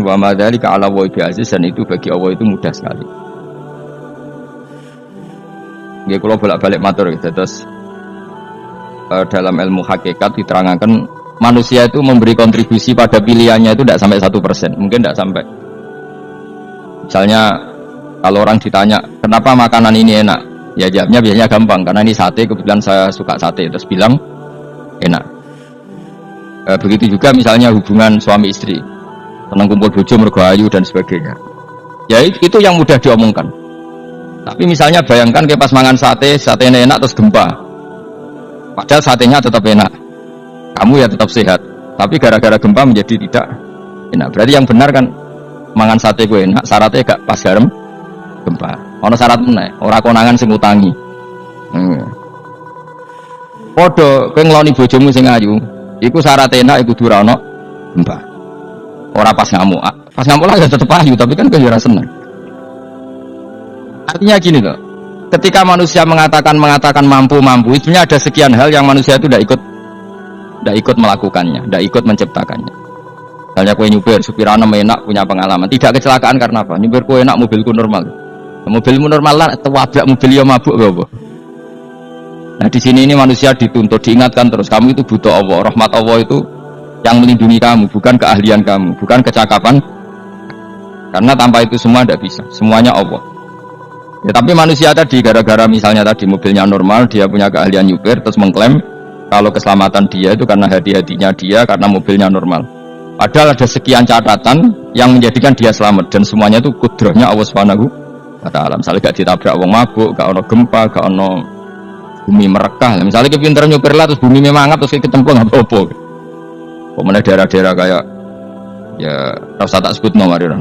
wa ma dzalika 'ala Allahi bi'aziz, dan itu bagi Allah itu mudah sekali. Nggih kula bolak-balik matur terus dalam ilmu hakikat diterangkan manusia itu memberi kontribusi pada pilihannya itu tidak sampai 1%, mungkin tidak sampai. Misalnya kalau orang ditanya kenapa makanan ini enak, ya jawabnya biasanya gampang, karena ini sate, kebetulan saya suka sate, terus bilang enak. Begitu juga misalnya hubungan suami istri, senang kumpul bojo mergo ayu dan sebagainya. Ya itu yang mudah diomongkan. Tapi misalnya bayangkan ke pas mangan sate, satenya enak terus gempa. Padahal satenya tetap enak. Kamu ya tetap sehat. Tapi gara-gara gempa menjadi tidak enak. Berarti yang benar kan mangan sate gue enak, syaratnya gak pas garam gempa. Ono syarat meneh, ora konangan sing utangi. Padha kowe ngloni bojomu sing ayu, iku syarat enak iku kudu ora ono gempa. Ora pas ngamuk. Pas ngamuk lah ya tetep ayu, tapi kan kowe ora seneng. Artinya gini loh. Ketika manusia mengatakan mampu, sebenarnya ada sekian hal yang manusia itu tidak ikut melakukannya, tidak ikut menciptakannya. Misalnya kue nyupir, supirana enak, punya pengalaman, tidak kecelakaan karena apa? Nyupir kue enak, mobilku normal. Mobilmu normal lah, wabrak mobil yang mabuk, apa? Nah di sini ini manusia dituntut, diingatkan terus, kamu itu butuh Allah, rahmat Allah itu yang melindungi kamu, bukan keahlian kamu, bukan kecakapan. Karena tanpa itu semua tidak bisa, semuanya Allah. Ya, tapi manusia tadi gara-gara misalnya tadi mobilnya normal, dia punya keahlian nyupir, terus mengklaim kalau keselamatan dia itu karena hati-hatinya dia, karena mobilnya normal. Padahal ada sekian catatan yang menjadikan dia selamat, dan semuanya itu kudrahnya Allah Subhanahu wa ta'ala. Misalnya gak ditabrak wong mabuk, gak ono gempa, gak ono bumi merekah. Misalnya kepinteran nyupir lah terus bumi memangap terus ketempung apa-apa. Pemene daerah-daerah kayak ya rasa tak sebut nomor itu.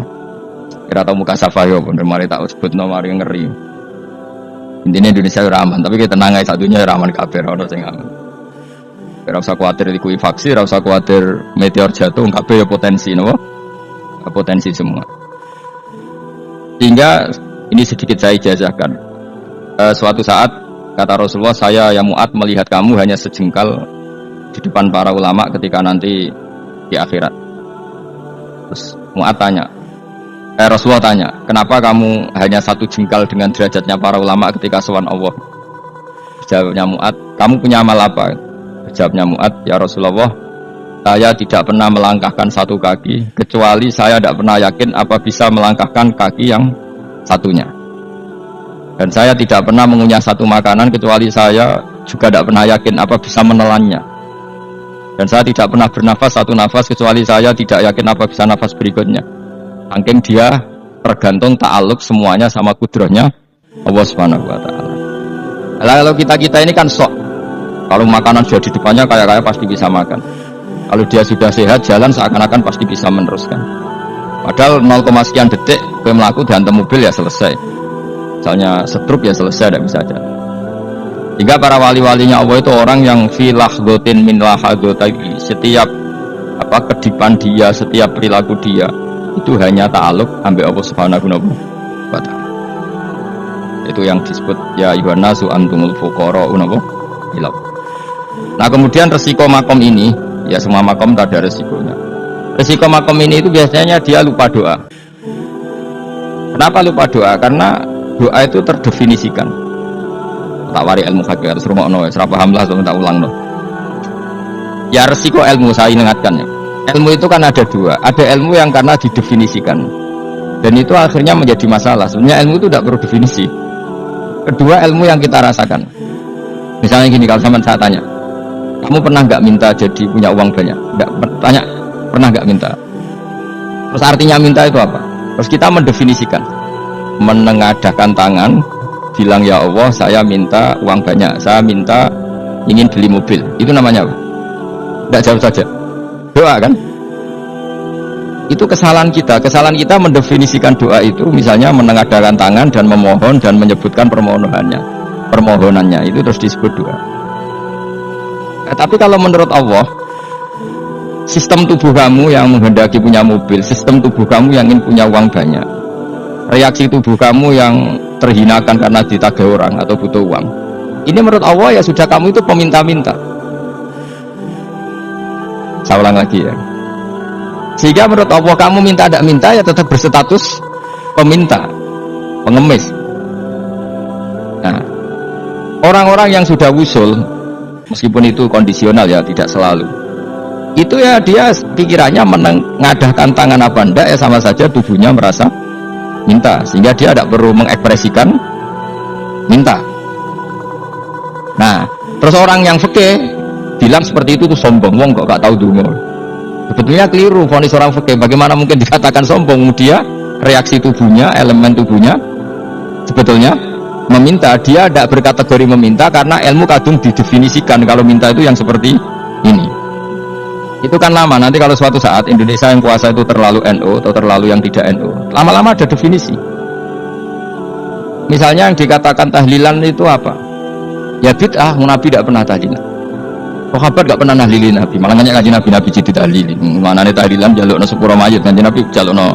Kira tau muka safayo pun mari tak sebut nomor yang ngeri. Intinya Indonesia aman, tapi kita tenang aja, satunya aman kabeh ora sing aman. Ora usah kuwatir dikui vaksi, ora usah kuwatir meteor jatuh, kabeh ya potensi napa? Potensi semua. Sehingga ini sedikit saya ijazahkan. Suatu saat kata Rasulullah, saya yang Mu'ad melihat kamu hanya sejengkal di depan para ulama ketika nanti di akhirat. Terus Mu'ad tanya, Rasulullah tanya, kenapa kamu hanya satu jengkal dengan derajatnya para ulama ketika sowan Allah? Jawabnya Mu'ad, kamu punya amal apa? Jawabnya Mu'ad, ya Rasulullah, saya tidak pernah melangkahkan satu kaki, kecuali saya tidak pernah yakin apa bisa melangkahkan kaki yang satunya. Dan saya tidak pernah mengunyah satu makanan, kecuali saya juga tidak pernah yakin apa bisa menelannya. Dan saya tidak pernah bernafas satu nafas, kecuali saya tidak yakin apa bisa nafas berikutnya. Saking dia tergantung ta'aluk semuanya sama kudrahnya Allah Subhanahu wa ta'ala. Kalau kita ini kan sok, kalau makanan sudah di depannya kayak pasti bisa makan. Kalau dia sudah sehat jalan seakan-akan pasti bisa meneruskan. Padahal 0, sekian detik gue melaku dihantam mobil ya selesai. Misalnya stroke ya selesai, tidak bisa aja. Hingga para wali-walinya Allah itu orang yang fi lahdotin min lahadotagi, setiap kedipan dia, setiap perilaku dia itu hanya ta'aluk ambil Allah Subhanahu wa ta'ala. Itu yang disebut ya yuhannasu antumul fuqara'u ila. Nah kemudian resiko makom ini, ya semua makom tak ada resikonya. Resiko makom ini itu biasanya dia lupa doa. Kenapa lupa doa? Karena doa itu terdefinisikan. Tak wari ilmu hakikat terus rumokno wis ora paham lah tak ulangno. Ya resiko ilmu saya ingatkan ya. Ilmu itu kan ada dua, ada ilmu yang karena didefinisikan dan itu akhirnya menjadi masalah. Sebenarnya ilmu itu tidak perlu definisi. Kedua, ilmu yang kita rasakan. Misalnya gini, kalau saya tanya, kamu pernah nggak minta jadi punya uang banyak? Nggak, tanya, pernah nggak minta? Terus artinya minta itu apa? Terus kita mendefinisikan, menengadahkan tangan, bilang ya Allah, saya minta uang banyak, saya minta ingin beli mobil. Itu namanya apa? Nggak jawab saja. Doa kan? Itu kesalahan kita mendefinisikan doa itu misalnya menengadahkan tangan dan memohon dan menyebutkan permohonannya itu terus disebut doa. Tapi kalau menurut Allah, sistem tubuh kamu yang menghendaki punya mobil, sistem tubuh kamu yang ingin punya uang banyak, reaksi tubuh kamu yang terhinakan karena ditagih orang atau butuh uang, ini menurut Allah ya sudah kamu itu peminta-minta. Saya ulang lagi ya. Sehingga menurut Allah kamu minta tidak minta ya tetap berstatus peminta, pengemis. Nah, orang-orang yang sudah wusul, meskipun itu kondisional ya, tidak selalu. Itu ya dia pikirannya mengadahkan tangan apa enggak ya sama saja tubuhnya merasa minta, sehingga dia tidak perlu mengekspresikan minta. Nah, terus orang yang fikih bilang seperti itu tuh sombong, wong kok gak tahu dungo. Sebetulnya keliru vonis orang fikih. Bagaimana mungkin dikatakan sombong? Dia reaksi tubuhnya, elemen tubuhnya sebetulnya meminta. Dia tidak berkategori meminta karena ilmu kadung didefinisikan kalau minta itu yang seperti ini. Itu kan lama. Nanti kalau suatu saat Indonesia yang kuasa itu terlalu NU atau terlalu yang tidak NU, lama-lama ada definisi. Misalnya yang dikatakan tahlilan itu apa? Ya bid'ah, Nabi tidak pernah tahlilan. Sahabat gak pernah nahlilin Nabi, malah nanya kaji Nabi jadi tahlilin. Mana nih tahlilan jalukno sepuro mayit, kaji Nabi jalukno.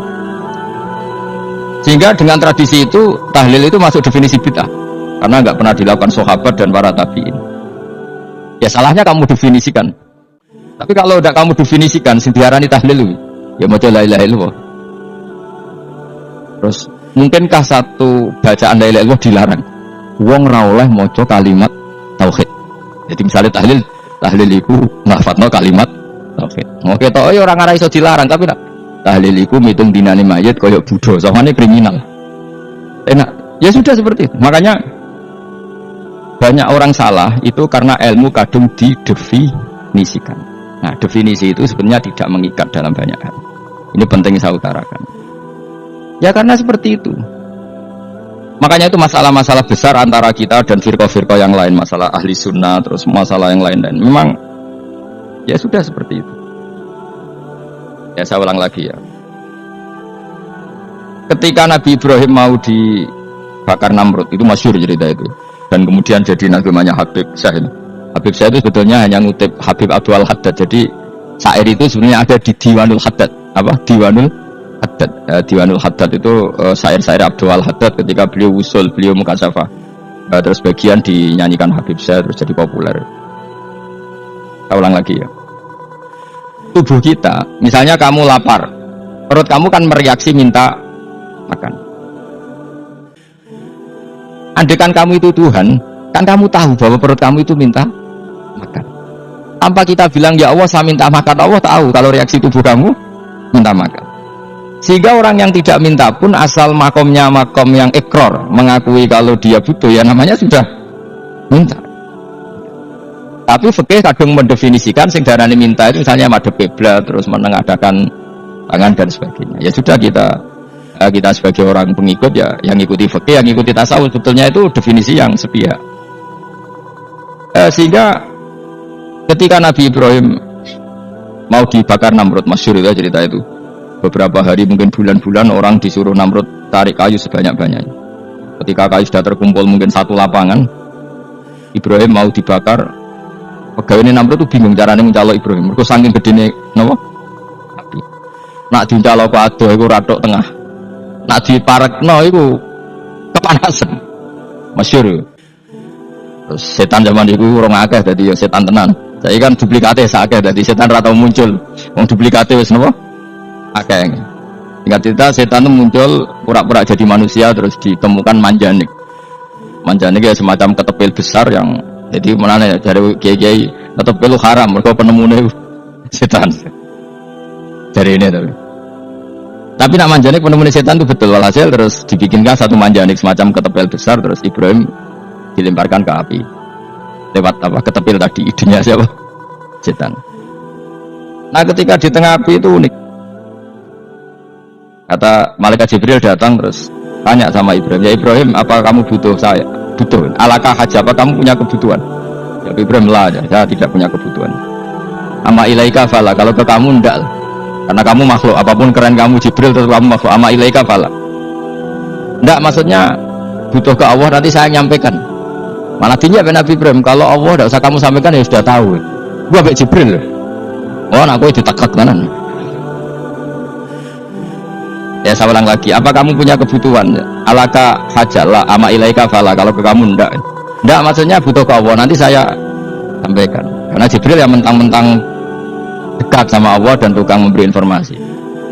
Sehingga dengan tradisi itu tahlil itu masuk definisi bid'ah karena nggak pernah dilakukan sahabat dan para tabiin. Ya salahnya kamu definisikan. Tapi kalau udah kamu definisikan, sing diarani tahlil ya maca la ilaha illallah. Terus mungkinkah satu bacaan la ilaha illallah dilarang? Wong ra oleh maca kalimat tauhid. Jadi misalnya tahlil iku nglafatno kalimat tauhid. Oke to ya orang ora iso dilarang, tapi nak tahlil iku mitung dinane mayit koyo Buddha, soalnya kriminal. Enak. Ya sudah seperti itu. Makanya banyak orang salah itu karena ilmu kadung didefinisikan. Nah, definisi itu sebenarnya tidak mengikat dalam banyak hal. Ini penting saya utarakan. Ya karena seperti itu. Makanya itu masalah-masalah besar antara kita dan firqah-firqah yang lain, masalah ahli sunnah, terus masalah yang lain-lain. Memang ya sudah seperti itu. Ya saya ulang lagi ya. Ketika Nabi Ibrahim mau dibakar Namrud, itu masyhur cerita itu. Dan kemudian jadi namanya Habib Syah. Habib Syah itu sebetulnya hanya ngutip Habib Abdul Haddad. Jadi syair itu sebenarnya ada di Diwanul Haddad. Apa? Diwanul Haddad. Diwanul Haddad itu syair-syair Abdul Haddad ketika beliau usul, beliau mukasyafah. Terus bagian dinyanyikan Habib Syah terus jadi populer. Saya ulang lagi ya. Tubuh kita, misalnya kamu lapar, perut kamu kan mereaksi minta makan. Andaikan kamu itu Tuhan, kan kamu tahu bahwa perut kamu itu minta makan. Tanpa kita bilang ya Allah saya minta makan, Allah tahu kalau reaksi tubuh kamu minta makan. Sehingga orang yang tidak minta pun asal makomnya makom yang ikrar, mengakui kalau dia butuh, ya namanya sudah minta. Tapi fikih kadang mendefinisikan sing darane minta itu misalnya madhep kiblat terus menengadakan tangan dan sebagainya. Ya sudah kita sebagai orang pengikut ya yang ikuti fikih, yang ikuti tasawuf, sebetulnya itu definisi yang sepihak. Sehingga ketika Nabi Ibrahim mau dibakar Namrud, masyhur itu cerita itu. Beberapa hari mungkin bulan-bulan orang disuruh Namrud tarik kayu sebanyak-banyaknya. Ketika kayu sudah terkumpul mungkin satu lapangan, Ibrahim mau dibakar. Pegawai Namrud itu bingung caranya mencalok Ibrahim. Mereka saking gedene napa? Api. Nak dincalok ke adoh iku ratok tengah. Nak diparekno iku kepanasan. Masyhur. Terus setan zaman iku urung akeh dadi ya setan tenan. Saiki kan duplikate sakeh dadi setan ra tau muncul. Wong duplikate wis napa? Akeh. Singkat cerita setan itu muncul pura-pura jadi manusia terus ditemukan manjanik. Manjanik ya semacam ketepil besar yang jadi mana ya dari kiai tetap pelu haram mereka penemunya setan dari ini tapi nak manjanik penemunya setan itu betul walhasil terus dibikinkan satu manjanik semacam ketepil besar terus Ibrahim dilemparkan ke api lewat apa ketepil tadi idenya siapa setan. Nah ketika di tengah api itu unik, kata malaikat Jibril datang terus tanya sama Ibrahim, ya Ibrahim apa kamu butuh saya? Butuh, alakah haja apa kamu punya kebutuhan? Ya Ibrahim lah, saya tidak punya kebutuhan. Ama ilaika fala, kalau ke kamu enggak, karena kamu makhluk, apapun keren kamu Jibril tetap kamu makhluk. Ama ilaika fala, enggak maksudnya butuh ke Allah nanti saya nyampaikan. Malah dinya Nabi Ibrahim, kalau Allah enggak usah kamu sampaikan ya sudah tahu. Gua baik Jibril, oh aku ditekak kanan. Ya saya ulang lagi, apa kamu punya kebutuhan? Alaka hajalah ama ilaika fala, kalau ke kamu enggak maksudnya butuh ke Allah nanti saya sampaikan. Karena Jibril yang mentang-mentang dekat sama Allah dan tukang memberi informasi.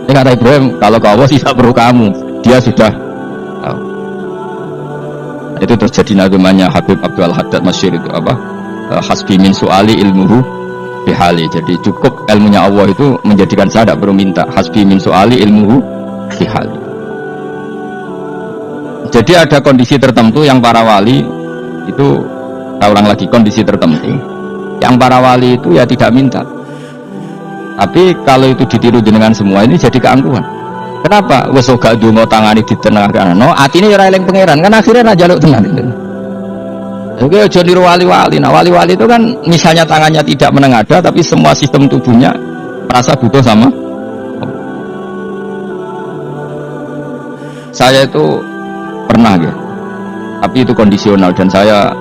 Kata Ibrahim, kalau kau Allah tidak perlu kamu, dia sudah tahu. Itu terjadi nazumannya Habib Abdul Haddad Masyhur itu apa? Hasbi min su'ali ilmuhu bihali. Jadi cukup ilmunya Allah itu menjadikan saya tidak perlu minta. Hasbi min su'ali ilmuhu bihali. Jadi ada kondisi tertentu yang para wali itu, saya ulang lagi, kondisi tertentu yang para wali itu ya tidak minta. Tapi kalau itu ditiru jenengan semua ini jadi keangkuhan. Kenapa? Wes gak ndonga tangani ditenangkan. No, atine ora eling pangeran kan akhirnya ra njaluk tenan itu. Oke, aja niru wali-wali. Nah, wali-wali itu kan misalnya tangannya tidak menengadah tapi semua sistem tubuhnya merasa butuh sama. Saya itu pernah ya, tapi itu kondisional dan saya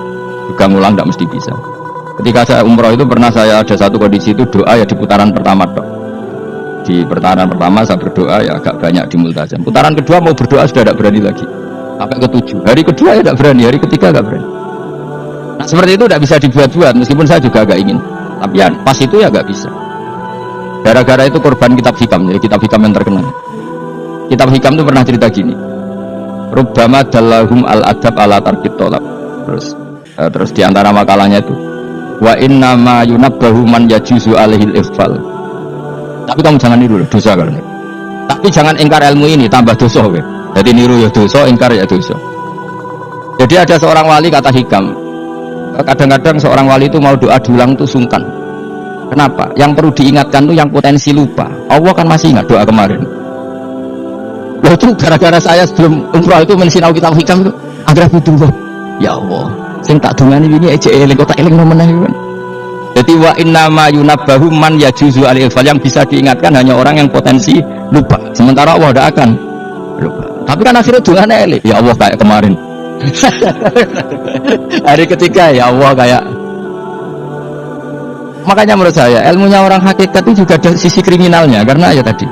juga ngulang tidak mesti bisa. Ketika saya umroh itu pernah saya ada satu kondisi itu doa ya di putaran pertama dok. Di putaran pertama saya berdoa ya agak banyak di multazam. Putaran kedua mau berdoa sudah tidak berani lagi. Sampai ke-7. Hari kedua ya tidak berani, hari ketiga tidak berani. Nah seperti itu tidak bisa dibuat-buat meskipun saya juga agak ingin. Tapi ya pas itu ya nggak bisa. Gara-gara itu korban kitab hikam, jadi kitab hikam yang terkenal. Kitab hikam itu pernah cerita gini. Rubbama dallahum al-adab ala tarkit tolab. Terus di antara makalahnya itu wa inna ma yunabbahu man yajuzu alaihil ifal. Tapi kamu jangan niru dosa kalau ini. Tapi jangan ingkar ilmu ini tambah dosa we. Jadi niru ya dosa, ingkar ya dosa. Jadi ada seorang wali kata hikam. Kadang-kadang seorang wali itu mau doa diulang itu sungkan. Kenapa? Yang perlu diingatkan itu yang potensi lupa. Allah kan masih ingat doa kemarin. Loh itu gara-gara saya sebelum umrah itu mensinau kitab hikam itu agar butuh. Ya Allah, sing tak dungani ini aja eling kok tak eling meneh kan. Jadi wa inna ma yunabbahu man yajuzu al-ifal, yang bisa diingatkan hanya orang yang potensi lupa. Sementara Allah tidak akan lupa. Tapi kan akhirnya dungane eling. Ya Allah kayak kemarin. Hari ketiga ya Allah kayak. Makanya menurut saya ilmunya orang hakikat itu juga ada sisi kriminalnya karena ya tadi.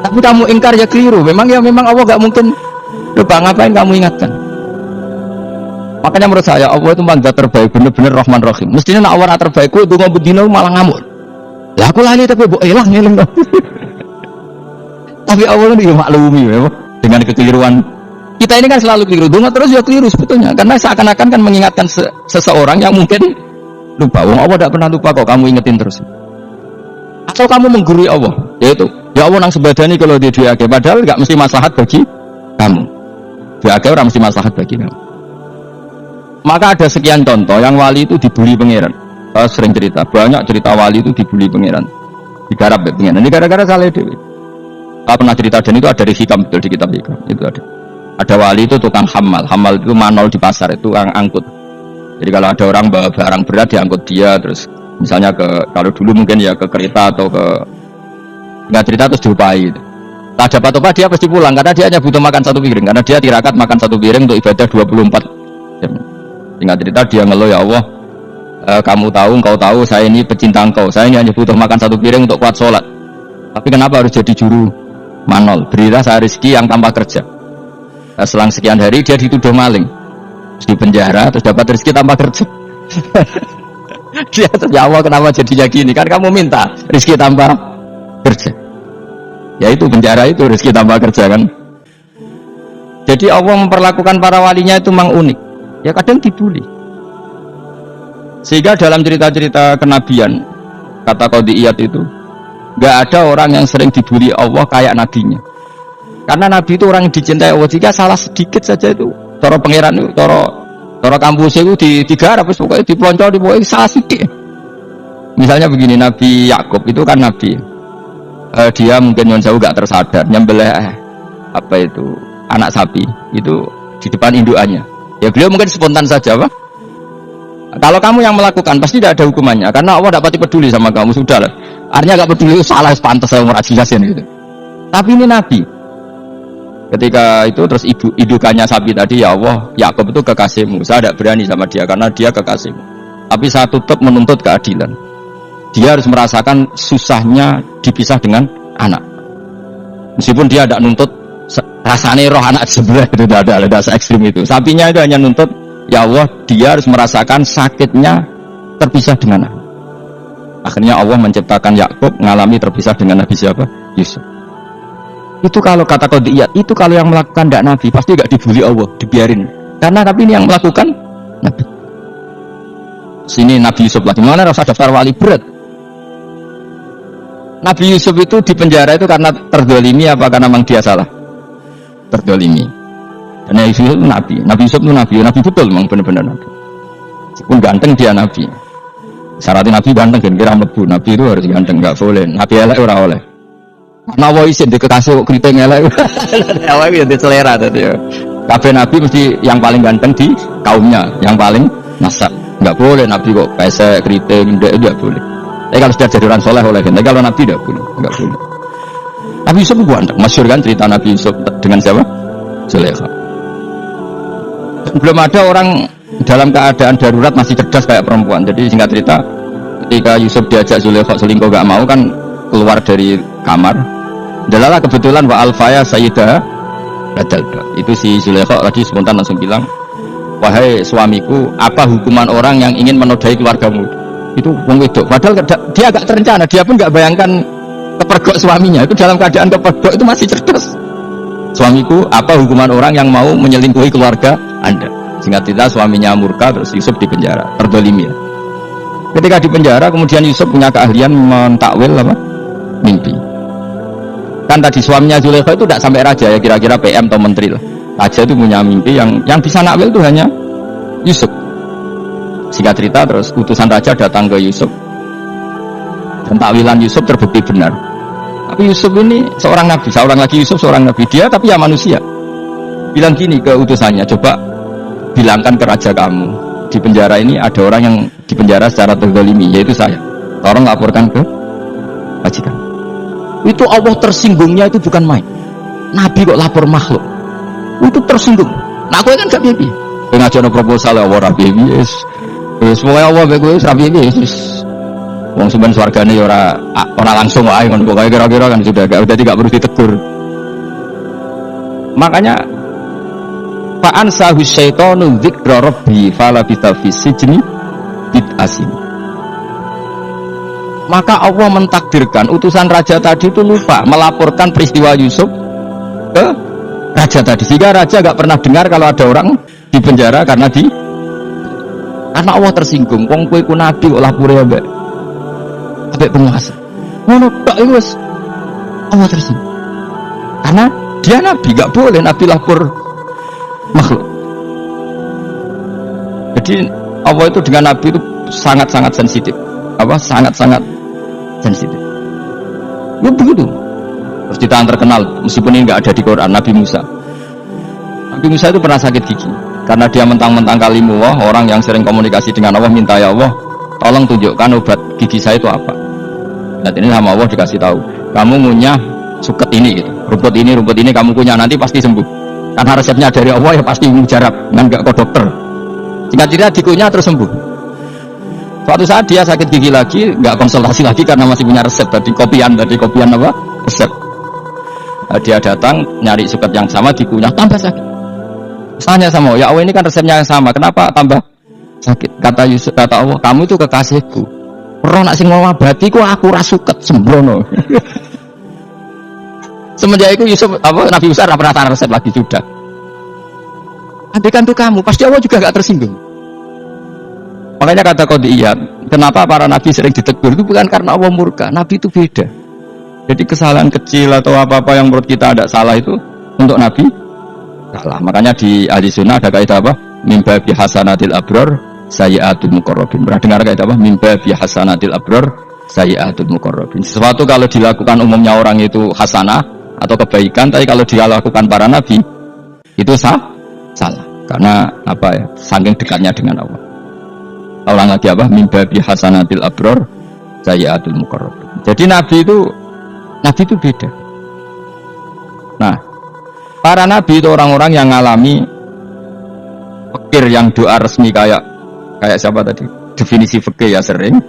Tapi kamu ingkar ya keliru. Memang Allah gak mungkin lupa, ngapain kamu ingatkan? Makanya menurut saya Allah itu mandat terbaik, bener-bener Rahman Rahim. Mestinya nak awal terbaikku itu ngomong dino malah ngamuk. Lah aku lali tapi mbok elang ngeling. Tapi Allah itu maklumi ya, dengan kekeliruan. Kita ini kan selalu keliru. Donga terus ya keliru sebetulnya karena seakan-akan kan mengingatkan seseorang yang mungkin lupa. Wong Allah tidak pernah lupa kok, kamu ingetin terus. Atau kamu menggurui Allah, yaitu ya Allah nang sebadani kalau dia diake, padahal nggak mesti maslahat bagi kamu. Diake orang mesti maslahat bagi kamu. Maka ada sekian contoh yang wali itu dibully pangeran. Saya sering cerita, banyak cerita wali itu dibully pangeran, digarap pangeran. Ini gara-gara salah dewi. Saya pernah cerita dan itu ada di hikam betul di kitab hikam itu ada. Ada wali itu tukang hamal itu manol di pasar itu angkut. Jadi kalau ada orang bawa barang berat diangkut dia, terus misalnya kalau dulu mungkin ya ke kereta atau ke nggak cerita terus diupahi. Tak dapat apa dia pasti pulang karena dia hanya butuh makan satu piring karena dia tirakat makan satu piring untuk ibadah 24 jam. Singkat cerita dia ngeluh, ya Allah, engkau tahu saya ini pecinta engkau, saya ini hanya butuh makan satu piring untuk kuat sholat. Tapi kenapa harus jadi juru manol? Berilah saya rezeki yang tanpa kerja. Selang sekian hari dia dituduh maling, terus di penjara, terus dapat rezeki tanpa kerja. Dia ya Allah kenapa jadinya gini? Kan kamu minta rezeki tanpa kerja. Ya itu penjara itu rezeki tanpa kerja kan. Jadi Allah memperlakukan para walinya itu memang unik. Ya kadang dibully. Sehingga dalam cerita-cerita kenabian, kata Qadiyat itu, gak ada orang yang sering dibully Allah kayak nabinya. Karena nabi itu orang yang dicintai Allah. Jika salah sedikit saja itu, toro pangeran itu, toro kampus itu digarap, pokoknya diploncol, pokoknya salah sedikit. Misalnya begini, Nabi Yakub itu kan nabi. Dia mungkin yang jauh gak tersadar, nyembelih apa itu anak sapi itu di depan indukannya. Ya beliau mungkin spontan saja, Pak. Kalau kamu yang melakukan pasti tidak ada hukumannya karena Allah tidak pasti peduli sama kamu, sudah lah. Artinya gak peduli itu salah, pantas saya mau jelasin gitu. Tapi ini nabi. Ketika itu terus indukannya sapi tadi, ya Allah, Yakub itu kekasihmu. Saya tidak berani sama dia karena dia kekasihmu. Tapi saya tetap menuntut keadilan. Dia harus merasakan susahnya dipisah dengan anak. Meskipun dia tidak nuntut rasanya roh anak sebelah itu tidak ada se-ekstrim itu. Sapinya itu hanya nuntut, ya Allah, dia harus merasakan sakitnya terpisah dengan anak. Akhirnya Allah menciptakan Yakub mengalami terpisah dengan Nabi siapa? Yusuf. Itu kalau kata qadiyat, itu kalau yang melakukan tidak Nabi pasti nggak dibully Allah, dibiarin. Karena Nabi ini yang melakukan Nabi. Sini Nabi Yusuf lagi. Mana rasa daftar wali berat? Nabi Yusuf itu di penjara itu karena terdolimi apa karena memang dia salah? Terdolimi. Karena Yusuf itu Nabi. Nabi Yusuf itu Nabi. Nabi betul memang benar-benar Nabi. Meskipun ganteng dia Nabi. Syaratnya Nabi ganteng kan kira mlebu. Nabi itu harus ganteng, nggak boleh. Nabi elek ora oleh. Karena Allah isin di kekasih kok keriting elek. Allah itu di selera tadi. Kabeh Nabi mesti yang paling ganteng di kaumnya, yang paling nasab. Nggak boleh Nabi kok pesek keriting, enggak boleh. Tapi kalau sudah jadi orang soleh oleh. Tapi kalau Nabi enggak boleh, enggak boleh. Nabi Yusuf itu ganteng. Masyhur kan cerita Nabi Yusuf dengan siapa? Zulaikha. Belum ada orang dalam keadaan darurat masih cerdas kayak perempuan. Jadi singkat cerita, ketika Yusuf diajak Zulaikha selingkuh gak mau kan keluar dari kamar. Dalalah kebetulan wa alfaya sayyidah badalba. Itu si Zulaikha tadi spontan langsung bilang, wahai suamiku, apa hukuman orang yang ingin menodai keluargamu? Itu wong wedok. Padahal dia agak terencana, dia pun gak bayangkan kepergok suaminya. Itu dalam keadaan kepergok itu masih cerdas. Suamiku, apa hukuman orang yang mau menyelingkuhi keluarga Anda? Singkat cerita suaminya murka, terus Yusuf di penjara, terdolimi. Ketika di penjara, kemudian Yusuf punya keahlian mentakwil apa? Mimpi. Kan tadi suaminya Zulaikha itu tidak sampai raja ya, kira-kira PM atau menteri lah. Raja itu punya mimpi yang bisa nakwil itu hanya Yusuf. Singkat cerita, terus utusan raja datang ke Yusuf. Dan takwilan Yusuf terbukti benar. Tapi Yusuf ini seorang nabi, seorang lagi Yusuf seorang nabi, dia tapi ya manusia. Bilang gini ke utusannya, coba bilangkan ke raja kamu, di penjara ini ada orang yang di penjara secara terzalimi, yaitu saya. Tolong laporkan ke majikan. Itu Allah tersinggungnya itu bukan main. Nabi kok lapor makhluk, itu tersinggung. Nah aku kan gak bibi. Pengajian proposal ya Allah bibi, semuanya Allah begitu bibi. Wong sampean swargane ya ora langsung wae ngono pokoke kira-kira kan sudah enggak perlu ditegur. Makanya fa'an sahu syaitanu dzikra rabbi fala bitafis sijni bid'asin. Maka Allah mentakdirkan utusan raja tadi itu lupa melaporkan peristiwa Yusuf ke raja tadi, sehingga raja enggak pernah dengar kalau ada orang di penjara karena Allah tersinggung. Wong kowe ku nabi kok lapore ambek penguasa. Ngono tok iku wis Allah tersinggung. Karena dia nabi, gak boleh nabi lapor makhluk. Jadi Allah itu dengan nabi itu sangat-sangat sensitif. Sangat-sangat sensitif. Ya begitu. Terus kita yang terkenal, meskipun ini gak ada di Quran, Nabi Musa. Nabi Musa itu pernah sakit gigi karena dia mentang-mentang kalimullah, orang yang sering komunikasi dengan Allah, minta ya Allah, tolong tunjukkan obat gigi saya itu apa. Dan ini sama Allah dikasih tahu, kamu ngunyah suket ini gitu, rumput ini kamu kunyah, nanti pasti sembuh. Karena resepnya dari Allah ya pasti mujarab, kan gak ke dokter. Singkat cerita dikunyah terus sembuh. Suatu saat dia sakit gigi lagi, gak konsultasi lagi karena masih punya resep. Tadi kopian apa? Resep. Dia datang nyari suket yang sama, dikunyah tambah sakit. Tanya sama Allah, ya Allah ini kan resepnya yang sama, kenapa tambah sakit? Kata Yusuf, kata Allah, kamu itu kekasihku. Roh nak sing ngobati ku aku ra suket sembrono. Semenjak itu Nabi Musa ora pernah resep lagi sudah. Andaikan itu kamu, pasti Allah juga gak tersinggung. Makanya kata qadiyat, kenapa para nabi sering ditegur itu bukan karena Allah murka. Nabi itu beda. Jadi kesalahan kecil atau apa-apa yang menurut kita ada salah itu untuk nabi salah. Makanya di ahli sunnah ada kaidah apa? Mimba bi hasanatil abrar sayyi'atul muqarrabin. Pernah dengar kaidah apa? Mimba bi hasanatil abrar sayyi'atul muqarrabin. Sesuatu kalau dilakukan umumnya orang itu hasanah atau kebaikan, tapi kalau dilakukan para nabi itu salah. Karena apa ya? Saking dekatnya dengan Allah. Ulang lagi apa? Mimba bi hasanatil abrar sayyi'atul muqarrabin. Jadi nabi itu beda. Nah, para nabi itu orang-orang yang mengalami fikir yang doa resmi kayak siapa tadi? Definisi fikih ya sering.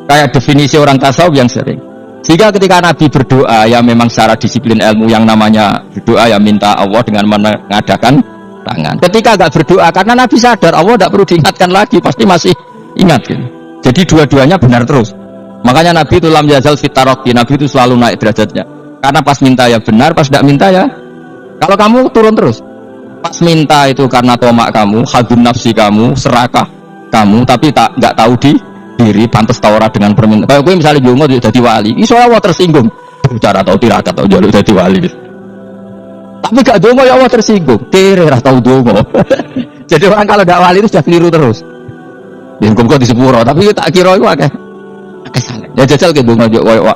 Kayak definisi orang tasawuf yang sering. Sehingga ketika nabi berdoa ya memang secara disiplin ilmu yang namanya berdoa ya minta Allah dengan mengadakan tangan. Ketika enggak berdoa karena nabi sadar Allah tidak perlu diingatkan lagi, pasti masih ingat gitu. Jadi dua-duanya benar terus. Makanya nabi itu lam yazal fit taraqi, nabi itu selalu naik derajatnya. Karena pas minta ya benar, pas tidak minta ya. Kalau kamu turun terus, pas minta itu karena tomak kamu, hadun nafsi kamu, serakah kamu, tapi nggak tahu diri, pantas tawara dengan permintaan. Kayak gue misalnya jongo jadi wali, ini soalnya Allah tersinggung. Cara tahu tirakat atau jaluk jadi wali. Tapi gak dongo ya Allah tersinggung. Kira tahu dongo. Jadi orang kalau tidak wali itu sudah keliru terus. Yang kok di sepuro, tapi tak kira itu akeh salah. Ya jajal ke dongo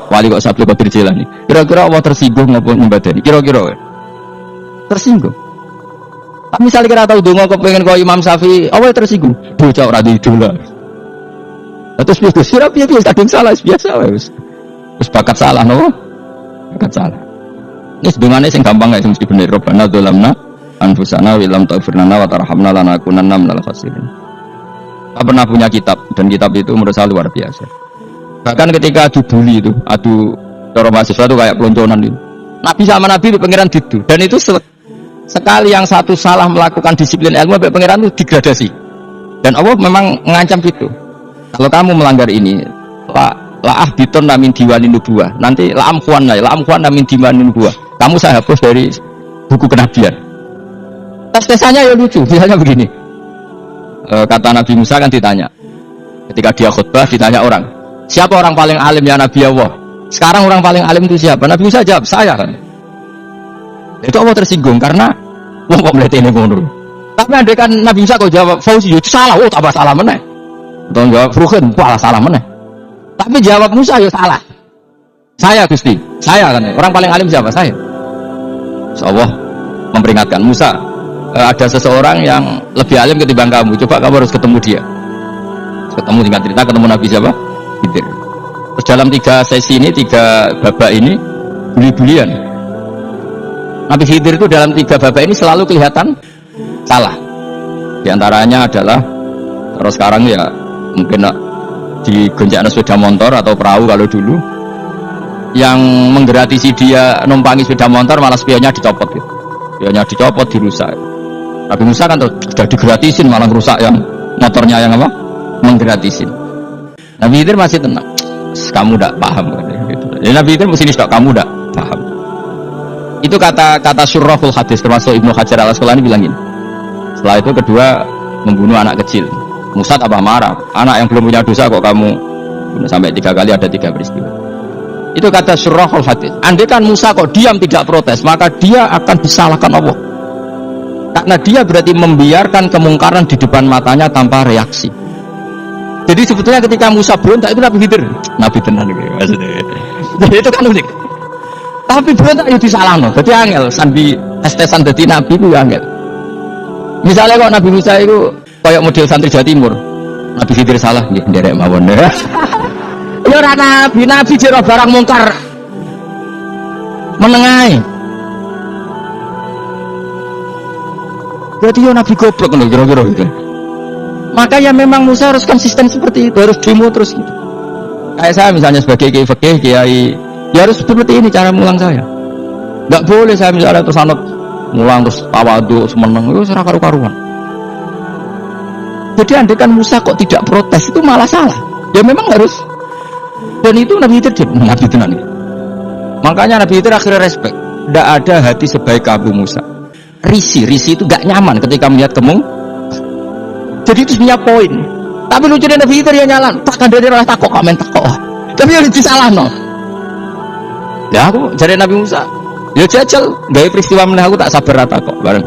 wali kok sabtu kok Jilani. Kira-kira Allah tersinggung ngapa nyembadani? Kira-kira tersinggung. Tapi misalnya kira tahu dongo kok pengen kau Imam Syafi'i, Allah tersinggung. Bocah ora didola. Terus piye kadung salah biasa wis. Terus bakat salah no? Bakat salah. Ini sedungane sing gampang gak sing mesti bener. Rabbana dzalamna anfusana wa lam taghfir lana wa tarhamna lanakunanna minal khasirin. Saya pernah punya kitab dan kitab itu menurut saya luar biasa. Bahkan ketika adu bully itu, adu cara mahasiswa itu kayak pelonconan itu. Nabi sama Nabi itu pangeran didu dan itu sekali yang satu salah melakukan disiplin ilmu sampai pangeran itu degradasi. Dan Allah memang mengancam gitu. Kalau kamu melanggar ini, la'ah biton namin diwani nubuah. Nanti la'am khuan namin diwani nubuah. Kamu saya hapus dari buku kenabian. Tes-tesannya ya lucu. Misalnya begini. Kata Nabi Musa kan ditanya. Ketika dia khutbah ditanya orang. Siapa orang paling alim ya Nabi Allah? Sekarang orang paling alim itu siapa? Nabi Musa jawab, saya kan. Itu Allah tersinggung karena wong kok mlete ini ngono. Tapi andai kan Nabi Musa kok jawab Fauzi itu salah, tambah salah meneh. Atau jawab Ruhin, salah meneh. Tapi jawab Musa ya salah. Saya Gusti, saya kan. Orang paling alim siapa? Saya. Allah memperingatkan Musa, ada seseorang yang lebih alim ketimbang kamu. Coba kamu harus ketemu dia. Ketemu dengan cerita ketemu Nabi siapa? Khidir. Terus dalam 3 sesi ini, 3 babak ini buli-bulian. Nabi Khidir itu dalam 3 babak ini selalu kelihatan salah. Di antaranya adalah terus sekarang ya mungkin di gonjakan sepeda motor atau perahu kalau dulu yang menggratisi dia numpangi sepeda motor malah spionnya dicopot gitu. Spionnya dicopot, dirusak. Nabi Musa kan sudah digratisin malah rusak yang motornya yang apa? Menggratisin. Nabi Khidir masih tenang. Kamu tidak paham gitu. Jadi Nabi Khidir mesti stok kamu tidak paham. Itu kata syurrahul hadis termasuk Ibnu Hajar al-Asqalani bilang gini. Setelah itu kedua membunuh anak kecil. Musa tambah marah. Anak yang belum punya dosa kok kamu bunuh sampai 3 kali ada 3 peristiwa. Itu kata syurrahul hadis. Andai kan Musa kok diam tidak protes, maka dia akan disalahkan Allah. Karena dia berarti membiarkan kemungkaran di depan matanya tanpa reaksi. Jadi sebetulnya ketika Musa berontak itu Nabi Khidir. Nabi tenan gitu maksudnya. Jadi itu kan unik. Tapi berontak itu disalahno. Jadi angel sambil tes-tesan dadi nabi itu angel. Misalnya kok Nabi Musa itu kayak model santri Jawa Timur. Nabi Khidir salah nggih nderek mawon. Ya ora nabi jero barang mungkar. Menengae. Berarti yo nabi goblok ngono kira-kira gitu. Makanya memang Musa harus konsisten seperti itu, harus demo terus gitu. Kayak saya misalnya sebagai kiai fikih, kiai, ya harus seperti ini cara mulang saya. Enggak boleh saya misalnya terus anut mulang terus tawadhu semeneng itu ora karu-karuan. Jadi andaikan Musa kok tidak protes itu malah salah. Ya memang harus. Dan itu Nabi Khidir Nabi tenan. Makanya Nabi Khidir akhirnya respect. Tidak ada hati sebaik Abu Musa. Risi itu gak nyaman ketika melihat kemung. Jadi itu punya poin. Tapi lucunya Nabi Khidir yang nyalan. Tak kandani ora takok komen takok. Tapi yang disalahno. Ya aku jadi Nabi Musa. Ya jajal, gawe peristiwa meneh aku tak sabar rata kok bareng.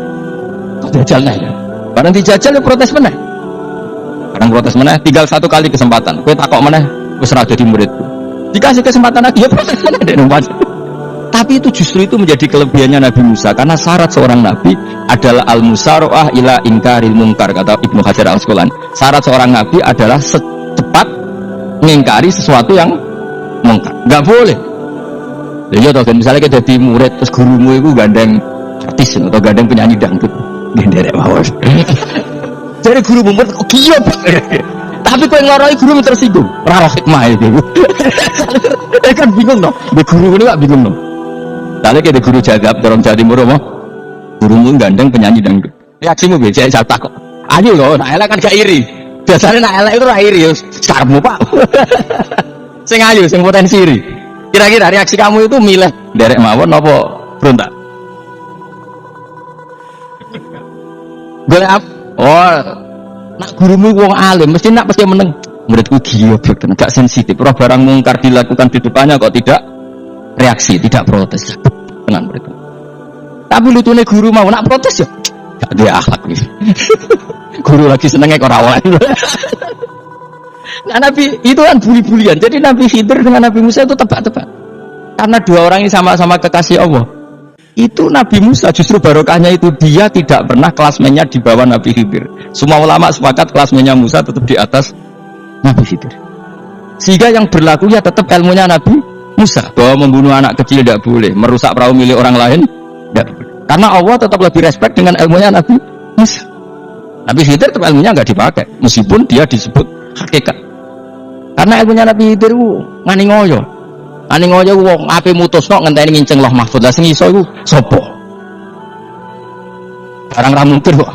Jajal neh. Bareng dijajal ya protes meneh. Bareng protes meneh tinggal 1 kali kesempatan. Kowe takok meneh wis ora dadi muridku. Dikasih kesempatan lagi ya protes meneh dek numpas. Tapi itu justru itu menjadi kelebihannya Nabi Musa karena syarat seorang nabi adalah al-musara'ah ila ingkaril munkar kata Ibnu Hajar al-Asqalani. Syarat seorang nabi adalah secepat mengingkari sesuatu yang mungkar. Enggak boleh. Ya toh misalnya kita jadi murid terus gurumu itu gandeng artis atau gandeng penyanyi dangdut. Nderek mawon. Jadi guru murid kok giyo. Tapi kowe ngloroi guru tersinggung. Ora hikmah itu. Kan bingung no. Guru ini gak bingung no. Tale ke guru jadab dorong Jawa Timur apa? Gurumu gandeng penyanyi dangdut. Reaksimu beda saya takut. Ayo loh, nak elek kan gak iri. Biasanya nak elek itu ora iri ya. Sarmu Pak. Sing ayu, sing potensi iri. Kira-kira reaksi kamu itu milih Derek mawon apa berontak? Golek apa? Oh, nak gurumu wong alim mesti nak pasti meneng. Muridku goblok tenan, gak sensitif. Roh barang mungkar dilakukan di depannya kok tidak reaksi, tidak protes. Tenan muridku. Tapi lucunya guru mau nak protes ya. Gak ada akhlak gitu. Guru lagi senengnya kok rawan. Nah, Nabi itu kan buli-bulian. Jadi Nabi Khidir dengan Nabi Musa itu tebak-tebak. Karena dua orang ini sama-sama kekasih Allah. Itu Nabi Musa justru barokahnya itu dia tidak pernah kelasmennya di bawah Nabi Khidir. Semua ulama sepakat kelasmennya Musa tetap di atas Nabi Khidir. Sehingga yang berlaku ya tetap ilmunya Nabi Musa. Bahwa membunuh anak kecil tidak boleh, merusak perahu milik orang lain tidak boleh. Karena Allah tetap lebih respect dengan ilmunya Nabi Musa. Nabi Khidir tetap ilmunya nggak dipakai, meskipun dia disebut hakikat. Karena ilmunya Nabi Khidir ngani ngoyo. Ngani ngoyo wong ape mutusno ngenteni nginceng Loh Mahfuz. Lah sing iso iku sapa? Barang ra mungkin kok.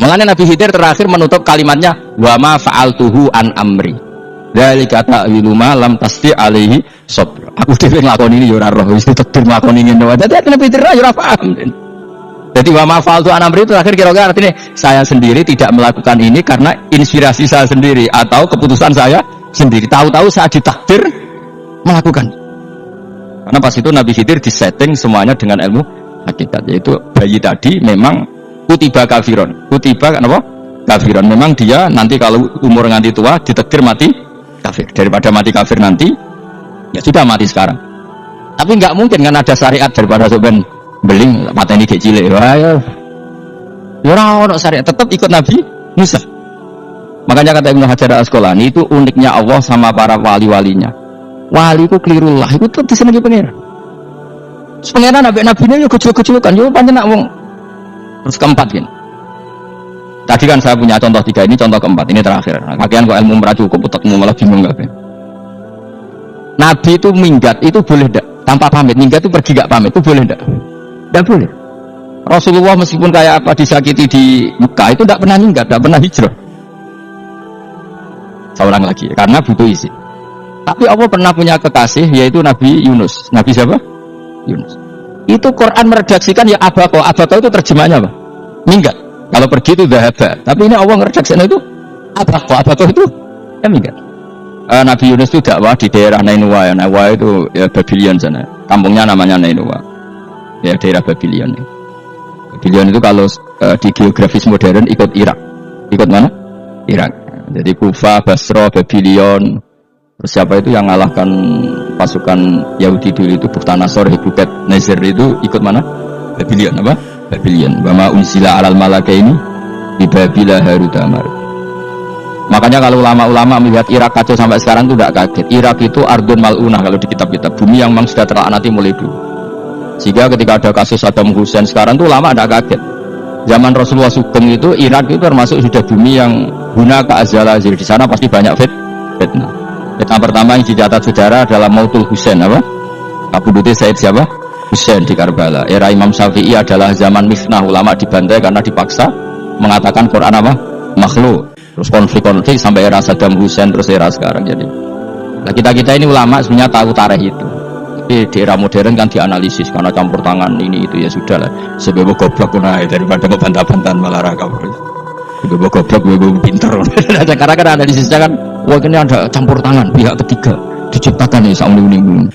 Makanya Nabi Khidir terakhir menutup kalimatnya wa ma fa'altuhu an amri. Dzalika ta'wilu ma lam tasti alaihi sabr. Aku dhewe nglakoni ini ya ora roh, wis ditetir nglakoni ngene wae. Dadi Nabi Khidir ya ora paham. Jadi wa ma fa'altu an amri itu terakhir kira-kira artinya saya sendiri tidak melakukan ini karena inspirasi saya sendiri atau keputusan saya sendiri. Tahu-tahu saya ditakdir melakukan. Karena pas itu Nabi Khidir disetting semuanya dengan ilmu hakikat, yaitu bayi tadi memang kutiba kafiron. Kutiba kan apa? Kafiron. Memang dia nanti kalau umur nganti tua ditakdir mati kafir. Daripada mati kafir nanti, ya sudah mati sekarang. Tapi nggak mungkin kan ada syariat daripada soben beling mateni gek cilik. Wah ya. Ya ora ono syariat, tetap ikut Nabi Musa. Makanya kata Ibnu Hajar Al-Asqalani itu uniknya Allah sama para wali-walinya. Wali ku kelirullah, itu tetap disenengi pengiran. Pengiran nabi-nabinya ya gejol-gejolkan, ya pancen nak wong. Terus keempat gini. Tadi kan saya punya contoh 3, ini contoh keempat, ini terakhir. Nah, kagian kok ilmu merah cukup, utakmu malah bingung gak? Nabi itu minggat, itu boleh enggak? Tanpa pamit, minggat itu pergi gak pamit, itu boleh enggak? Enggak boleh. Rasulullah meskipun kayak apa disakiti di Mekah, itu enggak pernah minggat, enggak pernah hijrah. Saya ulang lagi, karena butuh isi. Tapi Allah pernah punya kekasih, yaitu Nabi Yunus. Nabi siapa? Yunus. Itu Quran meredaksikan ya abaqo. Abaqo itu terjemahnya apa? Minggat. Kalau pergi itu dhahaba. Tapi ini Allah meredaksikan itu abaqo. Abaqo itu ya minggat. Nabi Yunus itu dakwah di daerah Nainua. Nainua itu ya Babylon sana. Kampungnya namanya Nainua. Ya daerah Babylon. Babylon itu kalau di geografis modern ikut Irak. Ikut mana? Irak. Jadi Kufa, Basra, Babylon. Terus siapa itu yang ngalahkan pasukan Yahudi dulu itu Bukhtanasor, Hebuket, Nezer itu ikut mana? Babylon apa? Babylon. Bama unsila alal malakaini di Babila Harutamar. Makanya kalau ulama-ulama melihat Irak kacau sampai sekarang itu tidak kaget. Irak itu ardun mal'unah kalau di kitab-kitab, bumi yang memang sudah terlaknati mulai dulu. Sehingga ketika ada kasus Saddam Hussein sekarang itu ulama tidak kaget. Zaman Rasulullah Sugeng itu Irak itu termasuk sudah bumi yang guna ke azalazir. Di sana pasti banyak fitnah. Fitnah pertama yang dicatat sejarah adalah Mautul Husain apa? Kabudutnya Said siapa? Husain di Karbala. Era Imam Syafi'i adalah zaman mifnah, ulama dibantai karena dipaksa mengatakan Quran apa? Makhluk. Terus konflik-konflik sampai era Saddam Hussein, terus era sekarang. Jadi nah kita ini ulama sebenarnya tahu tarikh itu. Tapi di era modern kan dianalisis karena campur tangan ini itu ya sudah lah. Sebab goblok nah, daripada ngebantah-bantahan malah rakam. Sebab goblok, sebab pinter. Karena kan analisisnya kan wah ini ada campur tangan pihak ketiga diciptakan ya sauni-uni.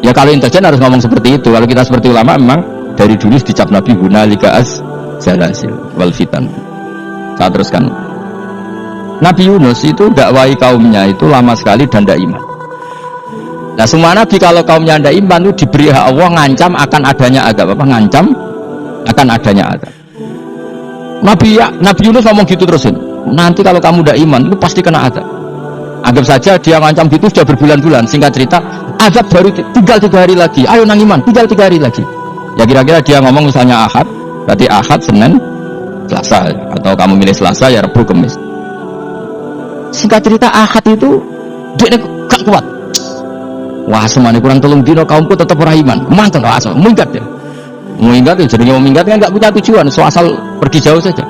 Ya kalau intelijen harus ngomong seperti itu. Kalau kita seperti ulama memang dari dulu dicap Nabi hunalika az-zalasil wal fitan. Saya teruskan. Nabi Yunus itu dakwai kaumnya itu lama sekali dan tidak iman. Nah semua nabi kalau kaumnya tidak iman itu diberi hak Allah ngancam akan adanya azab apa? Ngancam akan adanya azab. Nabi Yunus ngomong gitu terusin. Nanti kalau kamu tidak iman itu pasti kena azab. Anggap saja dia ngancam gitu sudah berbulan-bulan. Singkat cerita azab baru tinggal 3 hari lagi. Ayo nang iman tinggal 3 hari lagi. Ya kira-kira dia ngomong misalnya Ahad, berarti Ahad, Senin, Selasa. Atau kamu milih Selasa ya Rabu, Kamis. Singkat cerita Ahad itu dia gak kuat. Wah semane kurang tolong dino kaumku tetap ora iman. Manteng asal minggat ya. Minggat ya jadinya minggat kan enggak punya tujuan, so asal pergi jauh saja.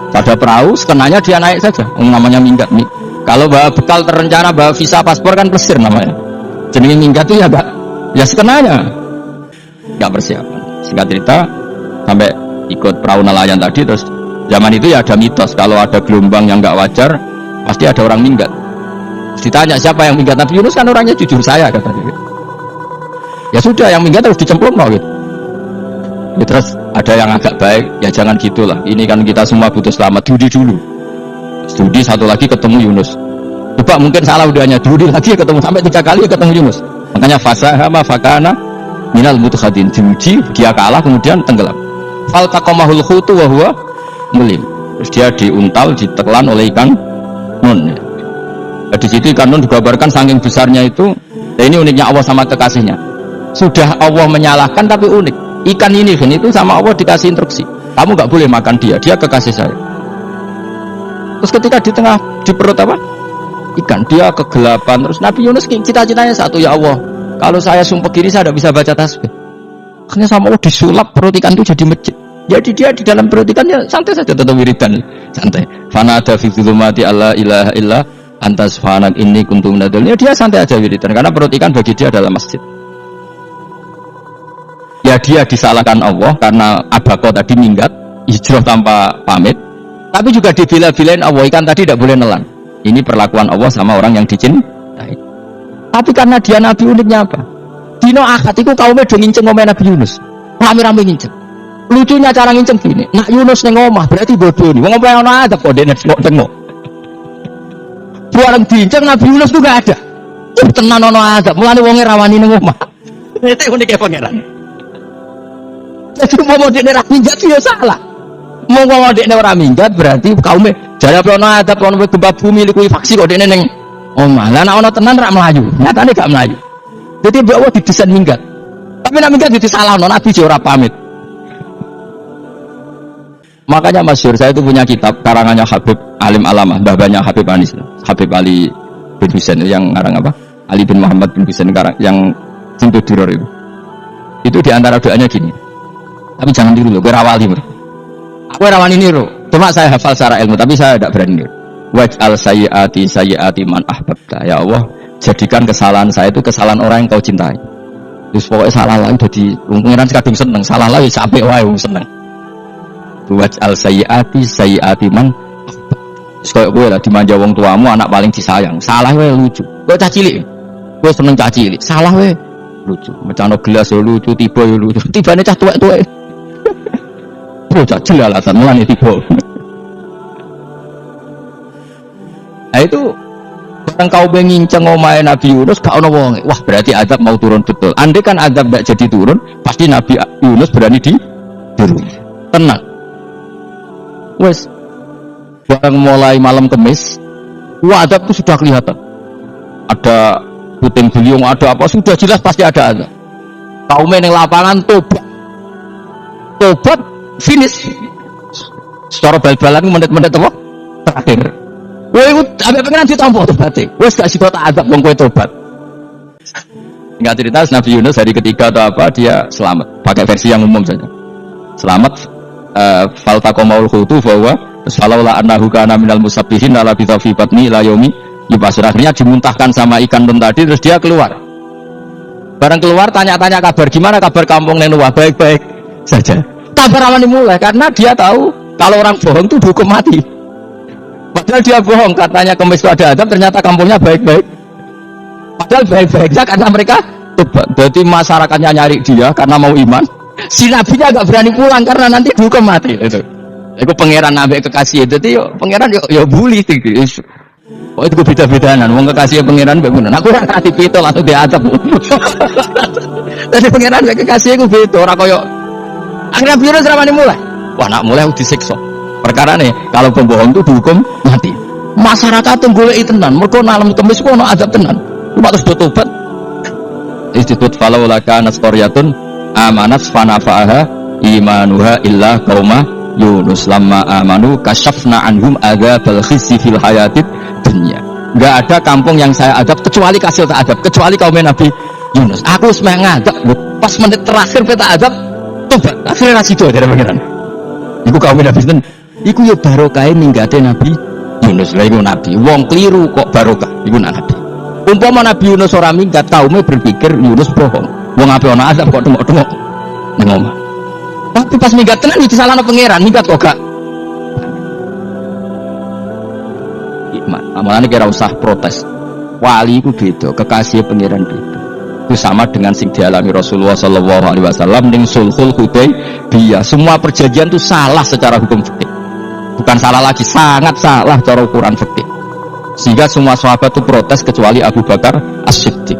Ada perahu, sekenanya dia naik saja. Namanya minggat. Kalau bawa bekal terencana, bawa visa paspor kan plesir namanya. Jadi minggat itu ya enggak Ya sekenanya nggak persiapan. Singkat cerita sampai ikut perahu nelayan tadi, terus zaman itu ya ada mitos kalau ada gelombang yang nggak wajar pasti ada orang minggat. Ditanya siapa yang minggat, Nabi Yunus kan orangnya jujur, saya kata dia. Ya sudah, yang minggat harus dicemplung gitu. Ya, terus ada yang agak baik, ya jangan gitulah. Ini kan kita semua butuh selamat. Studi dulu. Studi satu lagi ketemu Yunus. Coba mungkin salah udahnya, studi lagi ketemu sampai 3 kali ketemu Yunus. Makanya fasahama fakana minal mutkhadin, diuji, dia kalah kemudian tenggelam. Fal taqamahul khutu wa huwa mulim. Terus dia diuntal, ditelan oleh ikan nun. Ya, di situ ikan nun digambarkan saking besarnya itu. Ya ini uniknya Allah sama kekasihnya. Sudah Allah menyalahkan tapi unik. Ikan ini kan itu sama Allah dikasih instruksi. Kamu nggak boleh makan dia kekasih saya. Terus ketika di tengah di perut apa? Ikan, dia kegelapan. Terus Nabi Yunus cita-citanya satu, ya Allah, kalau saya sumpah kiri saya tidak bisa baca tasbih. Akhirnya sama Allah disulap perut ikan itu jadi masjid. Jadi dia di dalam perut ikannya santai saja tetap wiridan, santai. Fana ada fi dzulumati alla ilaha illa anta subhanak inni kuntu minadz dzalimin. Dia santai aja wiridan karena perut ikan bagi dia adalah masjid. Ya dia disalahkan Allah karena abako tadi minggat, hijrah tanpa pamit. Tapi juga dibela-belain Allah, ikan tadi tidak boleh nelan. Ini perlakuan Allah sama orang yang dicintai. Tapi karena dia Nabi, uniknya apa? Dino akad itu kaumnya udah nginceng ngomel Nabi Yunus. Rame-rame nginceng. Lucunya cara nginceng gini. Nak Yunus neng omah berarti bodoh nih. Wong ngomel ono ada kok dene tengok. Buareng diinceng Nabi Yunus tuh gak ada. Tenan ono ada. Mulane wonge rawani neng omah. Itu uniknya pangeran. Jadi mau dene ra minggat ya salah. Mau dene ora minggat berarti kaumnya jare ono ada ono gempa bumi likuifaksi kok dene neng omah. Lah nek ono tenan ra mlayu. Nyatane gak mlayu. Jadi mbok Allah didesain minggat. Tapi nek minggat jadi salah Nabi ora pamit. Makanya masyhur, saya itu punya kitab karangannya Habib Alim Alamah, mbah-mbahnya Habib Anis, Habib Ali bin Husain yang ngarang apa? Ali bin Muhammad bin Husain karang yang Sintu Duror itu. Itu diantara doanya gini. Tapi jangan dulu loh, gue rawali bro. Aku rawani niru. Cuma saya hafal secara ilmu, tapi saya tidak berani niru. Waj'al sayyiati man ahbabta. Ya Allah, jadikan kesalahan saya itu kesalahan orang yang kau cintai. Terus pokoknya salah lagi jadi pengiran kadung seneng, salah lagi sampai wae seneng. Waj'al sayyiati man. Terus koyo kowe lah dimanja wong tuamu, anak paling disayang. Salah wae lucu. Kowe cah cilik. Kowe seneng cah cilik. Salah wae lucu. Mecano gelas yo lucu, tiba yo lucu. Tibane cah tuwek-tuwek. Bocah jelalatan mulane tiba. Nah itu orang kau nginceng omahe Nabi Yunus gak ono wong. Wah, berarti azab mau turun betul. Andai kan azab tidak jadi turun, pasti Nabi Yunus berani di turun. Tenang. Wes. Barang mulai malam Kamis, azab itu sudah kelihatan. Ada puting beliung, ada apa sudah jelas pasti ada azab. Kaumnya yang lapangan tobat finish. Secara bal-balan menit-menit apa? Terakhir. Woi, sampai pengen ditampa tobaté. Wes gak sida tak azab wong kowe tobat. Enggak cerita Nabi Yunus hari ketiga atau apa dia selamat. Pakai versi yang umum saja. Selamat faltaqamaul khutu bahwa falaula annahu kana minal musabbihin la bi fi batni la yaumi yubasir. Akhirnya dimuntahkan sama ikan nun tadi terus dia keluar. Barang keluar tanya-tanya kabar gimana kabar kampung Nenua, baik-baik saja. Kabar awal dimulai karena dia tahu kalau orang bohong itu dihukum mati. Padahal dia bohong katanya Kamis itu ada azab, ternyata kampungnya baik-baik. Padahal baik-baik saja karena mereka tobat. Jadi masyarakatnya nyari dia karena mau iman. Si nabinya agak berani pulang karena nanti dihukum mati. Itu pangeran nabi kekasih. Jadi pangeran yo bully gitu. Oh itu beda-bedaan. Wong kekasih pangeran begunan. Aku ora hati pitol atau diadab. Jadi pangeran kekasih aku beda. Ora koyo akhirnya virus ramane mulai. Wah nak mulai disiksa. Perkara nih kalau pembohong itu dihukum mati. Masyarakat tuh goleki tenan. Mergo malam Kamis ku ono azab tenan. Cuma terus tobat. Institut falaula kana qaryatun amanat fanafa'aha imanuha illa qauma Yunus lamma amanu kasyafna anhum adzabal khizyi fil hayatid dunya. Enggak ada kampung yang saya adab kecuali kasih tak adab, kecuali kaum Nabi Yunus. Aku wis ngadab pas menit terakhir peta adab tobat. Akhirnya ra sido dari pangeran. Iku kaum Nabi sinten? Iku ya barokah ninggate Nabi Yunus. Lah iku nabi. Wong kliru kok barokah. Iku nabi. Umpama Nabi Yunus ora minggat, kaume berpikir Yunus bohong. Wong ape ana azab kok tengok-tengok ning omah. Tapi pas minggat tenan iki salahno pangeran, minggat kok gak. Amalane kira usah protes. Wali itu beda, kekasih pangeran beda. Itu sama dengan sing dialami Rasulullah sallallahu alaihi wasallam ning Sulhul Hudaybiyah. Semua perjanjian itu salah secara hukum fikih. Bukan salah lagi, sangat salah cara ukuran fikih. Sehingga semua sahabat itu protes kecuali Abu Bakar As-Siddiq.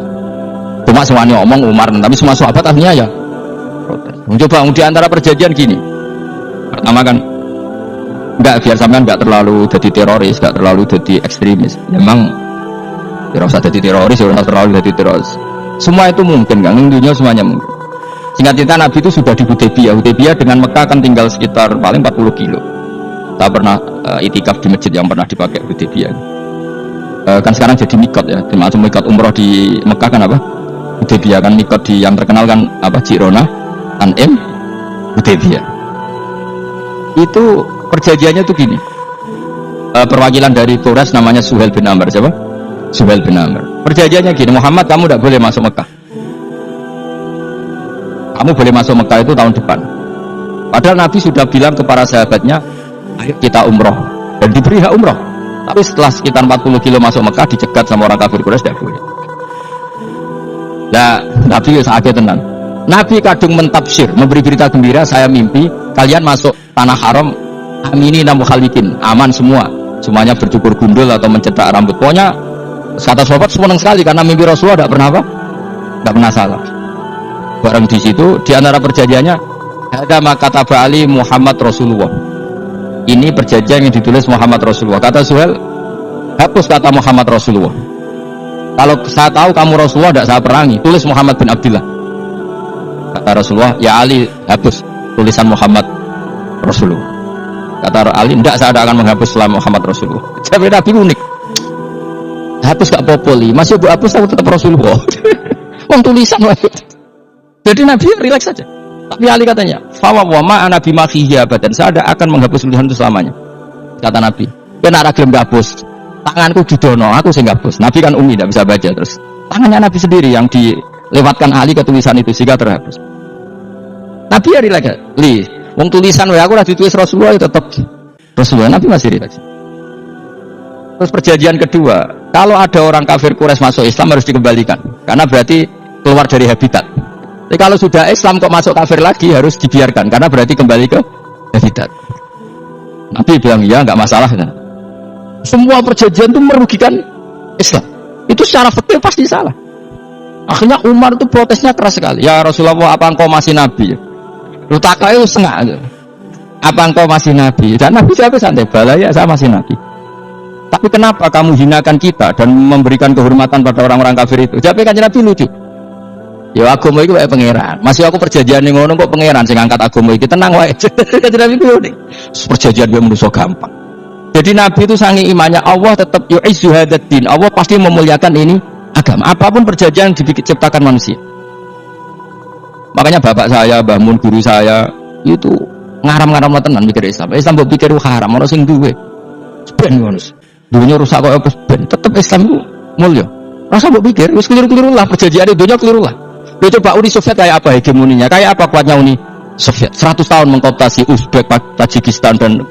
Cuma semuanya omong Umar, tapi semua sahabat akhirnya ya protes. Mencoba di antara perjanjian gini. Pertama kan enggak, biar sampean enggak terlalu jadi teroris, enggak terlalu jadi ekstremis. Memang tidak usah jadi teroris, tidak usah terlalu jadi teroris. Semua itu mungkin kan, dunia semuanya mungkin. Singkat cerita Nabi itu sudah di Hudaybiyah. Hudaybiyah dengan Mekah kan tinggal sekitar paling 40 kilo. Kita pernah itikaf di masjid yang pernah dipakai Hudaybiyah. Kan sekarang jadi mikot ya, termasuk mikot umroh di Mekah kan apa? Hudaybiyah kan mikot di yang terkenal kan apa? Jirona, Tanim, Hudaybiyah. Itu perjanjiannya tuh gini. Perwakilan dari Quraisy namanya Suhail bin Amr, siapa? Suhail bin Amr. Perjanjiannya gini, Muhammad kamu tidak boleh masuk Mekah. Kamu boleh masuk Mekah itu tahun depan. Padahal Nabi sudah bilang ke para sahabatnya, ayo kita umroh, dan diberi hak umroh. Tapi setelah sekitar 40 kilo masuk Mekah dicegat sama orang kafir Quraisy, tidak boleh. Nah, Nabi sakit tenang. Nabi kadung mentafsir, memberi berita gembira, saya mimpi kalian masuk tanah haram, aminina mukhalikin, aman semua. Semuanya bercukur gundul atau mencetak rambut. Pokoknya kata sahabat senang sekali karena mimpi Rasulullah tidak pernah apa? Tidak pernah salah. Bareng di situ di antara perjanjiannya ada kata Ali Muhammad Rasulullah. Ini perjanjian yang ditulis Muhammad Rasulullah. Kata Suhail, hapus kata Muhammad Rasulullah. Kalau saya tahu kamu Rasulullah tidak saya perangi, tulis Muhammad bin Abdullah. Kata Rasulullah, ya Ali, hapus tulisan Muhammad Rasulullah. Kata Ali, tidak, saya tidak akan menghapus selama Muhammad Rasulullah. Jadi Nabi unik. Hapus gak popoli, masih bu hapus aku tetap Rasulullah. Wong tulisan lagi. Jadi Nabi relax saja. Tapi Ali katanya, fawwama ana bimakhihi abadan, saya tidak akan menghapus tulisan itu selamanya. Kata Nabi, kena ragilem hapus, tanganku didono, aku sih hapus. Nabi kan umi, tidak bisa baca terus. Tangannya Nabi sendiri yang dilewatkan Ali ke tulisan itu sehingga terhapus. Nabi ya relax. Wong tulisan wae aku ora ditulis Rasulullah ya tetap Rasulullah. Nabi masih relax. Terus perjanjian kedua, kalau ada orang kafir Quraisy masuk Islam harus dikembalikan karena berarti keluar dari habitat. Tapi kalau sudah Islam kok masuk kafir lagi harus dibiarkan karena berarti kembali ke habitat. Nabi bilang ya enggak masalah. Semua perjanjian itu merugikan Islam. Itu secara fikih pasti salah. Akhirnya Umar itu protesnya keras sekali. Ya Rasulullah, apa engkau masih nabi? Lu takai itu setengah. Apa engkau masih nabi? Dan Nabi siapa santai bala, ya saya masih nabi. Tapi kenapa kamu hinakan kita dan memberikan kehormatan pada orang-orang kafir itu? Jadi kan Nabi lucu. Ya agama itu kayak pangeran. Masih aku perjanjian ning ngono kok pangeran sing ngangkat agama iki tenang wae. Kan Nabi ku unik. Perjanjian dia manusia gampang. Jadi Nabi itu sangi imannya Allah tetap yu'izzu hadzal. Allah pasti memuliakan ini agama. Apapun perjanjian diciptakan manusia. Makanya bapak saya, Mbah Mun, guru saya itu ngaram-ngaram tenan mikir Islam. Islam mbok pikir haram, ora sing duwe. Ben ngono. Dunia rusak kok apa ben, tetep Islam itu mulia. Rasa mbok pikir wis keliru-keliru lah perjanjian dunia keliru lah. Dia coba Uni Soviet kayak apa hegemoninya? Kayak apa kuatnya Uni Soviet? 100 tahun mengkooptasi Uzbek, Tajikistan dan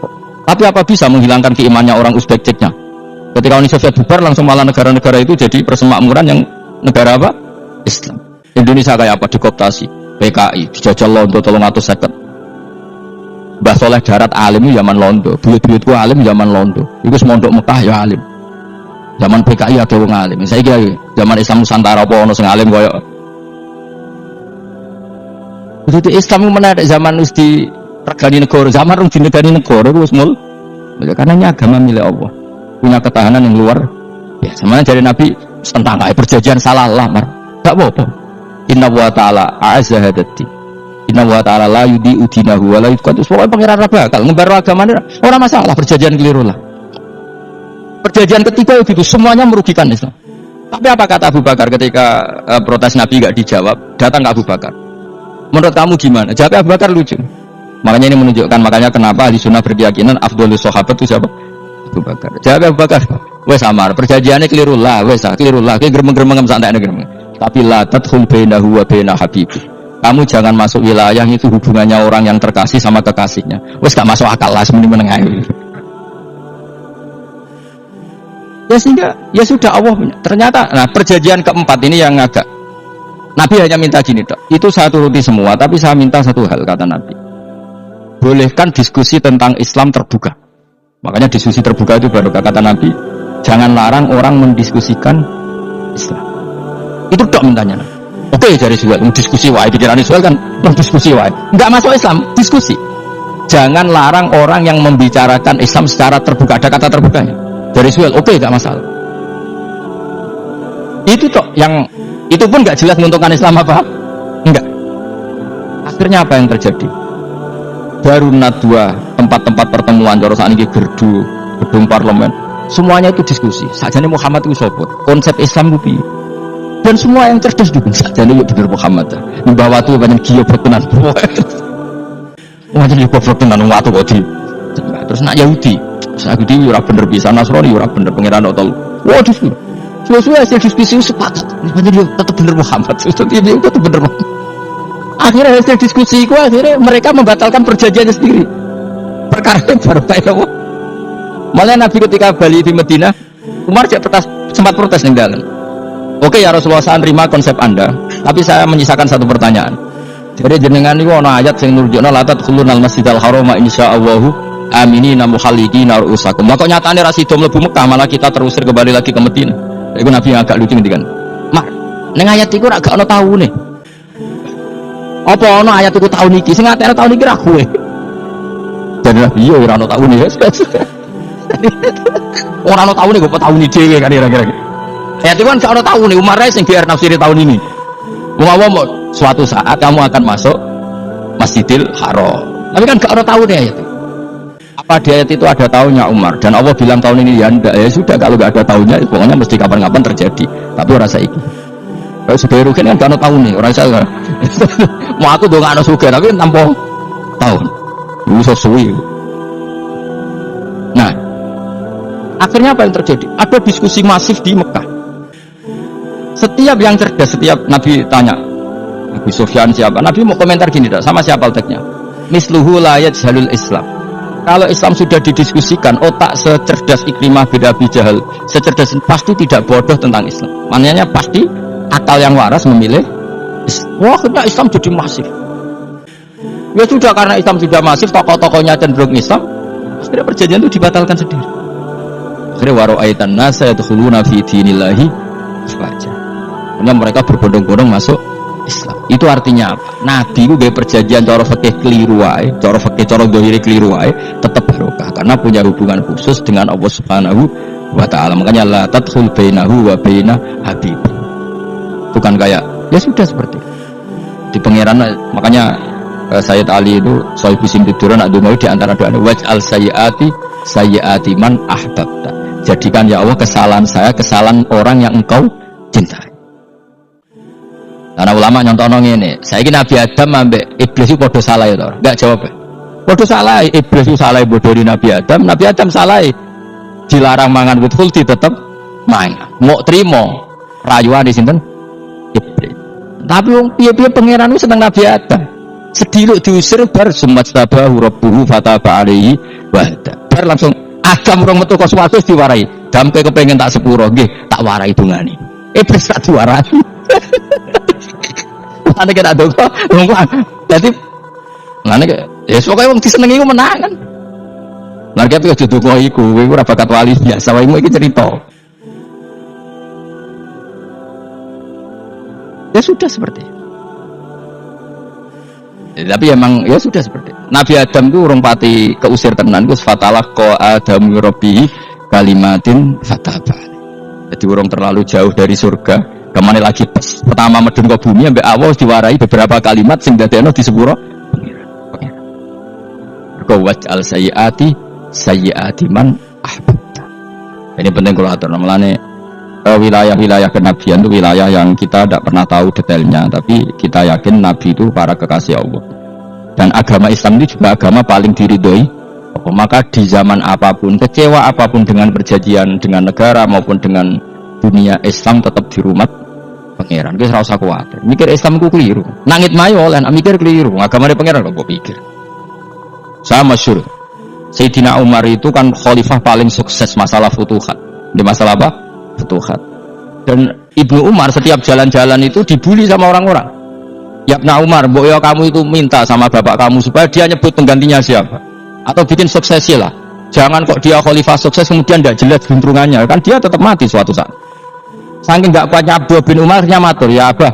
tapi apa bisa menghilangkan keimannya orang Uzbek Ceknya? Ketika Uni Soviet bubar langsung malah negara-negara itu jadi persemakmuran yang negara apa? Islam. Indonesia kayak apa dikooptasi? PKI dijajal Londo 350. Mbah Soleh Darat alim zaman Londo, buyut-buyutku alim zaman Londo. Iku semondok Mekah ya alim. Zaman PKI ada wong alim. Saiki zaman Islam Nusantara apa ono sing alim koyo. Jadi Islam menarik zaman wis di regani negara, zaman rung dinegani negara wis mul. Karena ini agama milik Allah. Punya ketahanan yang luar biasa. Mana dari Nabi tentang perjanjian salah lamar. Enggak apa-apa. Inna wa ta'ala a'azza hadati. Inna wa ta'ala la yudi udinahu wa la yudqatu. Pokoknya pengiran bakal ngembar agama ini orang masalah perjanjian keliru lah. Perjanjian ketiga itu semuanya merugikan Islam. Tapi apa kata Abu Bakar ketika protes Nabi enggak dijawab? Datang ke Abu Bakar. Menurut kamu gimana? Jawab Abu Bakar lucu. Makanya ini menunjukkan makanya kenapa ahli sunnah berkeyakinan afdhalus sahabat itu siapa? Abu Bakar. Jawab Abu Bakar. Wes samar perjanjiannya keliru lah, wes keliru lah. Ki gremeng-gremeng santai gremeng. Tapi la tadkhul bainahu wa baina habibi. Kamu jangan masuk wilayah itu hubungannya orang yang terkasih sama kekasihnya. Wes gak masuk akal lah sebenarnya menengah. Ya sehingga ya sudah Allah punya. Ternyata nah perjanjian keempat ini yang agak Nabi hanya minta gini dok. Itu saya turuti semua, tapi saya minta satu hal kata Nabi. Bolehkan diskusi tentang Islam terbuka. Makanya diskusi terbuka itu baru kata Nabi. Jangan larang orang mendiskusikan Islam. Itu dok mintanya. Oke dari Suhail, diskusi wae pikiran Suhail kan diskusi wae. Enggak masuk Islam, diskusi. Jangan larang orang yang membicarakan Islam secara terbuka. Ada kata terbukanya. Dari Suhail, oke enggak masalah. Itu dok yang itu pun enggak jelas menguntungkan Islam apa? Enggak. Akhirnya apa yang terjadi? Baru Nadwa, tempat-tempat pertemuan cara sakniki gerdu, gedung parlemen. Semuanya itu diskusi. Sakjane Muhammad itu sapa? Konsep Islam ku piye? Dan semua yang cerdas juga sakjane yo bener Muhammad. Mbah Watu banyak goblok tenan. Wah jadi goblok tenan watu kok di. Terus nak Yahudi, Yahudi yo ora bener bisa, Nasrani yo ora bener pangeran tol. Wah diskusi. Suwe-suwe hasil diskusi sepakat. Banyak yo tetep bener Muhammad. Tetep bener Muhammad. Akhirnya hasil diskusi itu akhirnya mereka membatalkan perjanjiannya sendiri. Perkara yang baru baik Allah. Malah Nabi ketika balik di Madinah, Umar sempat protes nih dalam. Oke ya Rasulullah, saya terima konsep Anda, tapi saya menyisakan satu pertanyaan. Jadi jenengan ini ada ayat yang nurjuna la tadkhulunal masjidal harama insyaallahu aminina muhalliqina ru'usakum. Lah kok nyatane ra sida mlebu Mekah, malah kita terusir kembali lagi ke Madinah. Iku Nabi yang agak lucu ngendikan. Mak, ning ayat iku ra gak ono taune. Apa ono ayat iku tahun iki? Sing ngatene tahun iki ra kowe. Jadi Nabi yo ora ono taune ya. Ora ono taune kok tahun iki dhewe kan kira-kira. Ayat itu kan gak ono taune, Umar sing biar nafsiri tahun ini. Mau suatu saat kamu akan masuk Masjidil Haram. Tapi kan gak ada tahunnya ayat itu. Apa di ayat itu ada tahunnya Umar? Dan Allah bilang tahun ini ya enggak. Ya sudah kalau gak ada tahunnya, pokoknya mesti kapan-kapan terjadi. Tapi orang saya ikut. Kalau sudah rugen kan gak ada tahun nih. Orang saya mau aku dong gak ada suga, tapi tanpa tahun. Itu sesuai. Nah, akhirnya apa yang terjadi? Ada diskusi masif di Mekah. Setiap yang cerdas, setiap Nabi tanya Abu Sufyan siapa? Nabi mau komentar gini dah, sama siapa otaknya? Misluhu la yajhalul Islam. Kalau Islam sudah didiskusikan, otak secerdas Ikrimah bin Abi Jahal, secerdas pasti tidak bodoh tentang Islam. Maknanya pasti akal yang waras memilih Islam. Wah, akhirnya Islam jadi masif. Ya sudah, karena Islam sudah masif, tokoh-tokohnya cenderung Islam, akhirnya perjanjian itu dibatalkan sendiri. Akhirnya waro'aitan nasa yadkhuluna fi dinillahi afwaja. Karena mereka berbondong-bondong masuk Islam. Itu artinya apa? Nabi itu gaya perjanjian cara fikih keliru wae, cara fikih cara zahiri keliru wae, tetap barokah karena punya hubungan khusus dengan Allah Subhanahu wa taala. Makanya la tadkhul bainahu wa baina habib. Bukan kayak ya sudah seperti di pangeran. Makanya Sayyid Ali itu Sohibu Simtiduran Adumau di antara doa waj'al sayyiati man ahbabta. Jadikan ya Allah kesalahan saya kesalahan orang yang engkau cintai. Karena ulama nyontono ngene, saiki Nabi Adam ambek iblis itu padha salah to. Enggak jawab. Padha salah, iblis itu salah bodoni Nabi Adam salah. Dilarang mangan wit khuldi tetep mangan. Mau trimo rayuane sinten? Iblis. Tapi wong piye-piye pangeran ku seneng Nabi Adam. Sediluk diusir bar sumat tabahu rabbuhu fataba alaihi wa hada. Bar langsung Adam rong metu ka swarga diwarai. Dampe kepengin tak sepuro nggih, tak warai dungane. Iblis tak diwarai. Ane kena doko, jadi, ane ke, ya pokoknya wong disenengi ku menang kan. Lagi tapi aja doko iku, iku ora bakat wali biasa, wae iki cerita. Ya sudah seperti. Ya, tapi emang ya sudah seperti. Nabi Adam itu urung pati keusir tenan, ku fatalah ko Adam rabbi kalimatin fataba. Jadi urung terlalu jauh dari surga. Kemana lagi pas pertama medun ke bumi ambek Allah diwarai beberapa kalimat sing dadekno di sepuro pengiran. Mergo waj'al sayyiati man ahbabta. Ini penting kalau atur namanya wilayah-wilayah kenabian itu wilayah yang kita tidak pernah tahu detailnya, tapi kita yakin Nabi itu para kekasih Allah. Dan agama Islam itu juga agama paling diridhoi. Maka di zaman apapun, kecewa apapun dengan perjanjian dengan negara maupun dengan dunia, Islam tetap di rumah pangeran. Wis ora usah kuwatir. Mikir Islam ku keliru. Nangit mayo oleh mikir keliru. Agamane pangeran kok pikir. Saya masyhur. Sayyidina Umar itu kan khalifah paling sukses masalah futuhat. Di masalah apa? Futuhat. Dan Ibnu Umar setiap jalan-jalan itu dibully sama orang-orang. Ya Ibnu Umar, mbok ya kamu itu minta sama bapak kamu supaya dia nyebut penggantinya siapa. Atau bikin suksesi lah. Jangan kok dia khalifah sukses kemudian tidak jelas guntrungannya. Kan dia tetap mati suatu saat. Saking gak kuatnya Abdul bin Umarnya matur, ya Abah,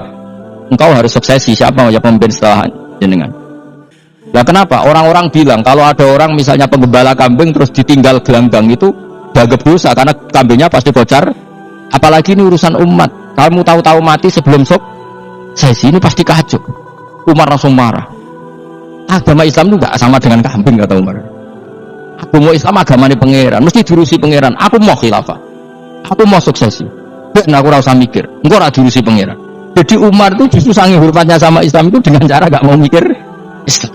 engkau harus suksesi, siapa yang pemimpin setelah jenengan. Ya kenapa? Orang-orang bilang kalau ada orang misalnya penggembala kambing terus ditinggal gelanggang itu dianggap dosa karena kambingnya pasti bocor. Apalagi ini urusan umat. Kamu tahu-tahu mati sebelum suksesi ini pasti kacau. Umar langsung marah. Agama Islam itu gak sama dengan kambing, kata Umar. Agama Islam agamanya pangeran, mesti diurusi pangeran. Aku mau khilafah, aku mau suksesi. Nah, aku rasa mikir, engkau ora diurusi pangeran. Jadi Umar itu justru sangi hormatnya sama Islam itu dengan cara gak mau mikir Islam.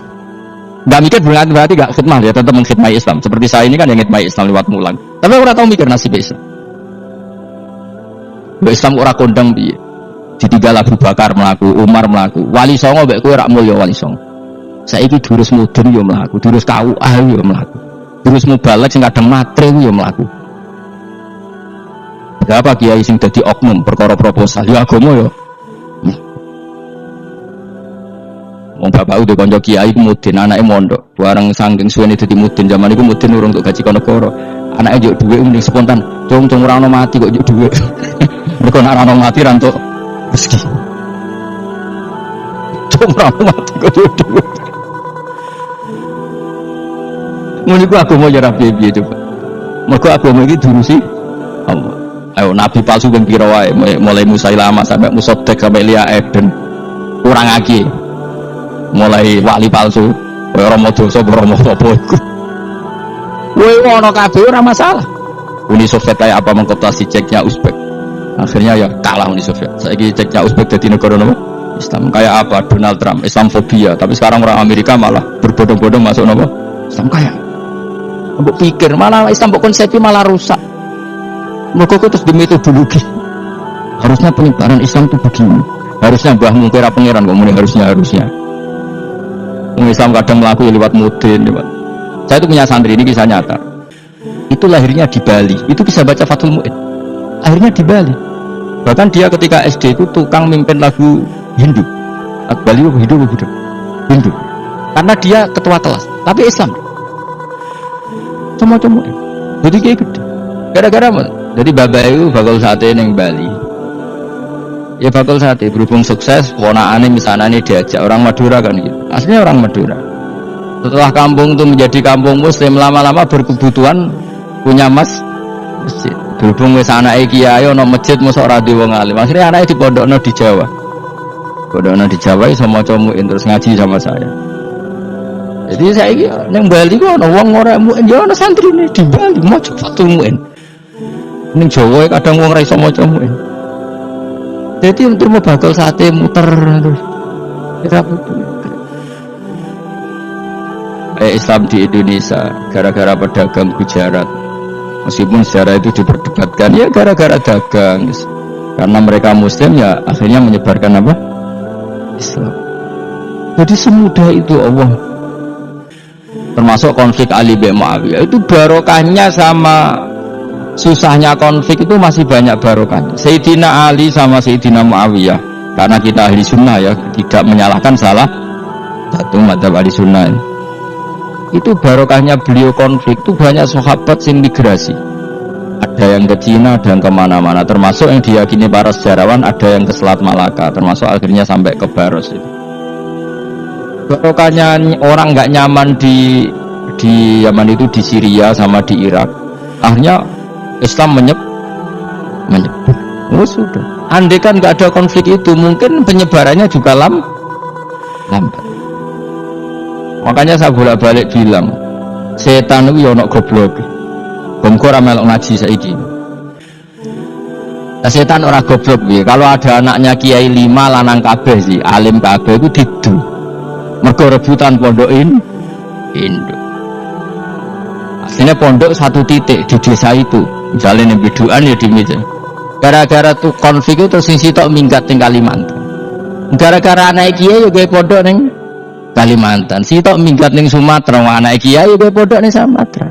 Gak mikir berarti gak khidmah, dia tetap mengkhidmati Islam. Seperti saya ini kan yang khidmati Islam lewat mulang. Tapi aku ora tahu mikir nasib Islam. Islam ora kondang piye. Ditinggal Abu Bakar melaku, Umar melaku, Wali Songo mbek kowe rak mulya Wali Songo. Saiki durus mudun yo mlaku, durus KUA yo mlaku. Durus mubalek sing kadang matre yo mlaku. Berapa kiai sing dadi oknum perkara proposal yo agama yo. Wong bapak udah konco kiai ku mudin, anake mondok. Bareng saking suwene dadi mudin, zaman iku mudin urung untuk gaji negara. Anake njuk dhuwit mending spontan. Cung ora ono mati kok njuk dhuwit. Mergo nek ora ono mati ra entuk rezeki. Cung ora ono mati kok njuk dhuwit. Mun iku agama yo ra piye-piye coba. Mergo agama iki diurusi Allah. Ayo nabi palsu ben pira wae, mulai Musailamah sampai Musaddaq sampai Lia Eden. Kurang lagi. Mulai wali palsu, kowe Rama dosa, Rama apa iku. Kowe ono kabeh ora masalah. Uni Soviet kayak apa mengkoptasi ceknya Uzbek. Akhirnya ya kalah Uni Soviet. Saiki ceknya Uzbek dadi negara apa? Islam. Kayak apa Donald Trump, Islamfobia, tapi sekarang orang Amerika malah berbondong-bondong masuk apa? Islam kayak. Mbok pikir malah Islam mbok konsepnya malah rusak. Mergo terus demi metodologi. Harusnya penyebaran Islam itu begini. Harusnya Mbah Mungkira pangeran kok muni harusnya. Islam kadang melakukan lewat mudin, lewat. Saya itu punya santri, ini kisah nyata. Itu lahirnya di Bali. Itu bisa baca Fathul Mu'in. Akhirnya di Bali. Bahkan dia ketika SD itu tukang mimpin lagu Hindu. Bali itu Hindu. Karena dia ketua kelas, tapi Islam. Cuma-cuma. Jadi kayak gitu. Gara-gara jadi bapak itu bakal sate neng Bali. Ya bakal sate berhubung sukses, ponakane misalnya diajak orang Madura kan gitu. Aslinya orang Madura. Setelah kampung itu menjadi kampung Muslim, lama-lama berkebutuhan punya masjid. Berhubung wis anake kiai ana masjid mosok ora di wong alim. Akhirnya anake dipondokno di Jawa. Pondokno di Jawa iso maca muin terus ngaji sama saya. Jadi saiki ning Bali ku ana wong ora muin ya ana santrine di Bali maca Fathul Muin. Ning Jawa kadang wong ora iso maca muin. Jadi untuk mau bakal sate muter terus kita butuh. Islam di Indonesia gara-gara pedagang Gujarat, meskipun sejarah itu diperdebatkan ya gara-gara dagang, karena mereka Muslim ya akhirnya menyebarkan apa? Islam. Jadi semudah itu Allah. Termasuk konflik Ali bin Muawiyah itu barokahnya sama susahnya konflik itu masih banyak barokahnya. Sayyidina Ali sama Sayyidina Muawiyah, karena kita ahli sunnah ya, tidak menyalahkan salah satu madzhab ahli sunnah. Itu barokahnya beliau konflik itu banyak sahabat yang migrasi. Ada yang ke Cina, ada yang kemana-mana. Termasuk yang diyakini para sejarawan ada yang ke Selat Malaka. Termasuk akhirnya sampai ke Baros itu. Barokahnya orang nggak nyaman di Yaman itu di Syria sama di Irak. Akhirnya Islam menyebar. Oh sudah. Andai kan nggak ada konflik itu, mungkin penyebarannya juga lambat. Makanya saya bolak-balik bilang, setan itu ono goblok. Bongkor melok ngaji saiki. Nah, setan ora goblok piye? Kalau ada anaknya kiai 5 lanang kabeh sih, alim kabeh itu didu. Mergo rebutan pondokin induk. Aslinya pondok satu titik di desa itu. Misalnya ning bidukan ya di meja. Gara-gara tuh konflik itu terus sing sitok minggat ning Kalimantan. Gara-gara anak kiai yo gawe pondok ning Kalimantan. Sitok minggat ning Sumatera, anak kiai yo gawe pondok ning Sumatera.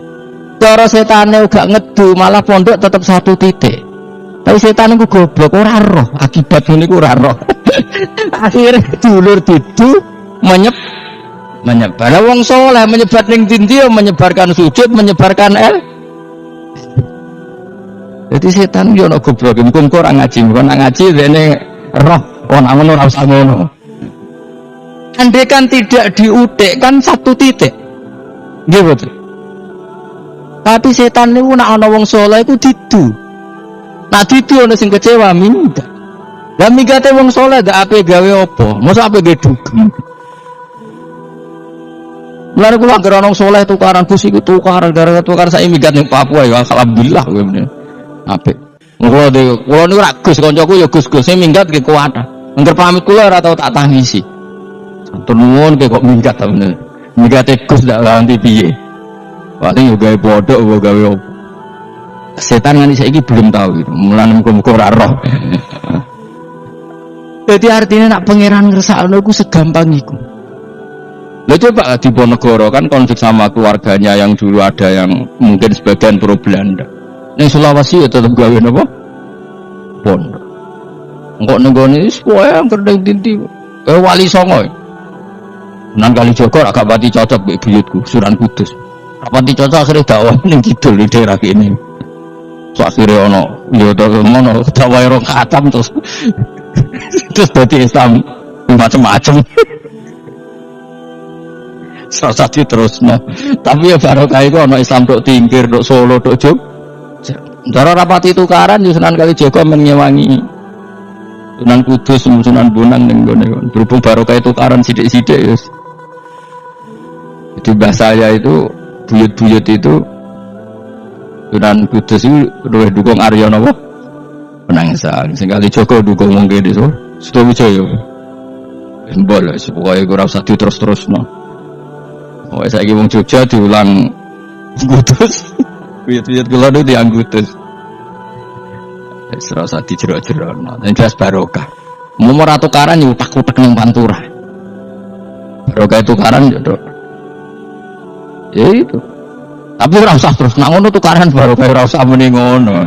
Cara setane gak ngedu, malah pondok tetap satu titik. Tapi setan iku goblok ora roh, akibat ngene iku ora roh. Akhire dulur didu menyebar. Wong saleh menyebar ning ndi menyebarkan sujud, menyebarkan Jadi setan yo ono goblok, mung ora ngaji, kok nak ngaji dene roh, ana ngono ora usah ngono. Andai kan tidak diutik kan satu titik. Nggih betul. Tapi setan niku nak ana wong saleh iku didu. Nak didu ana sing kecewa minggat. Lah minggate wong saleh gak ape gawe apa? Mosok ape gawe dugem. Mulane kula anggere ana wong saleh tukaran Gus iku tukaran gara-gara tukaran sak minggat ning Papua ya alhamdulillah kowe meneh. Apik. Kula niku ra Gus kancaku ya Gus-gus sing minggat nggih kuat. Angger pamit kula ora tau tak tangisi. Santur nuwun kok minggat ta bener. Minggate Gus ndak ganti piye. Paling yo gawe bodhok apa gawe opo. Setan nganti saiki belum tahu gitu. Mulane muga-muga ora roh. Jadi artinya nak pangeran ngersakno iku segampang iku. Lha coba di Ponegoro kan konflik sama keluarganya yang dulu ada yang mungkin sebagian pro Belanda. Ning Sulawesi ya tetep gawe napa? Pondok. Engko ning gone wis kowe ngerdeng dinti. Wali Songo. Nang Kalijogo agak pati cocok mbek buyutku, Sunan Kudus. Rapati cocok akhirnya dakwah ning kidul di daerah kene. So akhirnya ono yo to ngono dakwah ro khatam terus dadi Islam macam-macam. Salah terus no. Tapi ya barokah iku ono Islam tok Tingkir, tok Solo, tok Jogja. Cara rapati tukaran yo Sunan Kalijaga men ngewangi Sunan Kudus, Sunan Bonang ning gone. Berhubung barokah tukaran sithik-sithik ya. Jadi bahasa saya itu buyut-buyut itu Sunan Kudus itu luwih dukung Arya napa? Penangsang. Sing Kalijaga dukung wong kene so. Sutawijaya. Embol wis pokoke ora usah diterus-terusno. Oh, saiki wong Jogja diulang Kudus. Buyut-buyut kula niku diang Kudus. Wis ora usah dijero-jerono. Yen jelas barokah. Mumpun ora tukaran yo utek-utek ning Pantura. Barokah tukaran yo tok. Ya itu. Tapi ora usah terus nak ngono tukaran barokah ora usah muni ngono.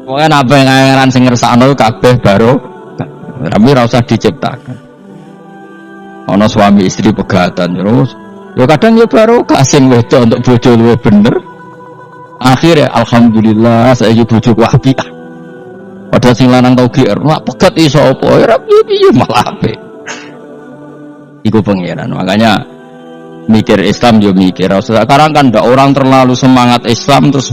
Pokoke apa ngaran sing ngersakno kabeh barokah. Tapi ora usah diciptakan. Ana suami istri pegatan terus. Ya kadang ya barokah sing wedok untuk bojo luwih bener. Akhirnya alhamdulillah saiki bojoku apik. Padahal sing lanang tau GR, nek pegat iso apa ora piye malah apik. Iku pangeran. Makanya mikir Islam yo mikir. Sekarang kan ndak orang terlalu semangat Islam terus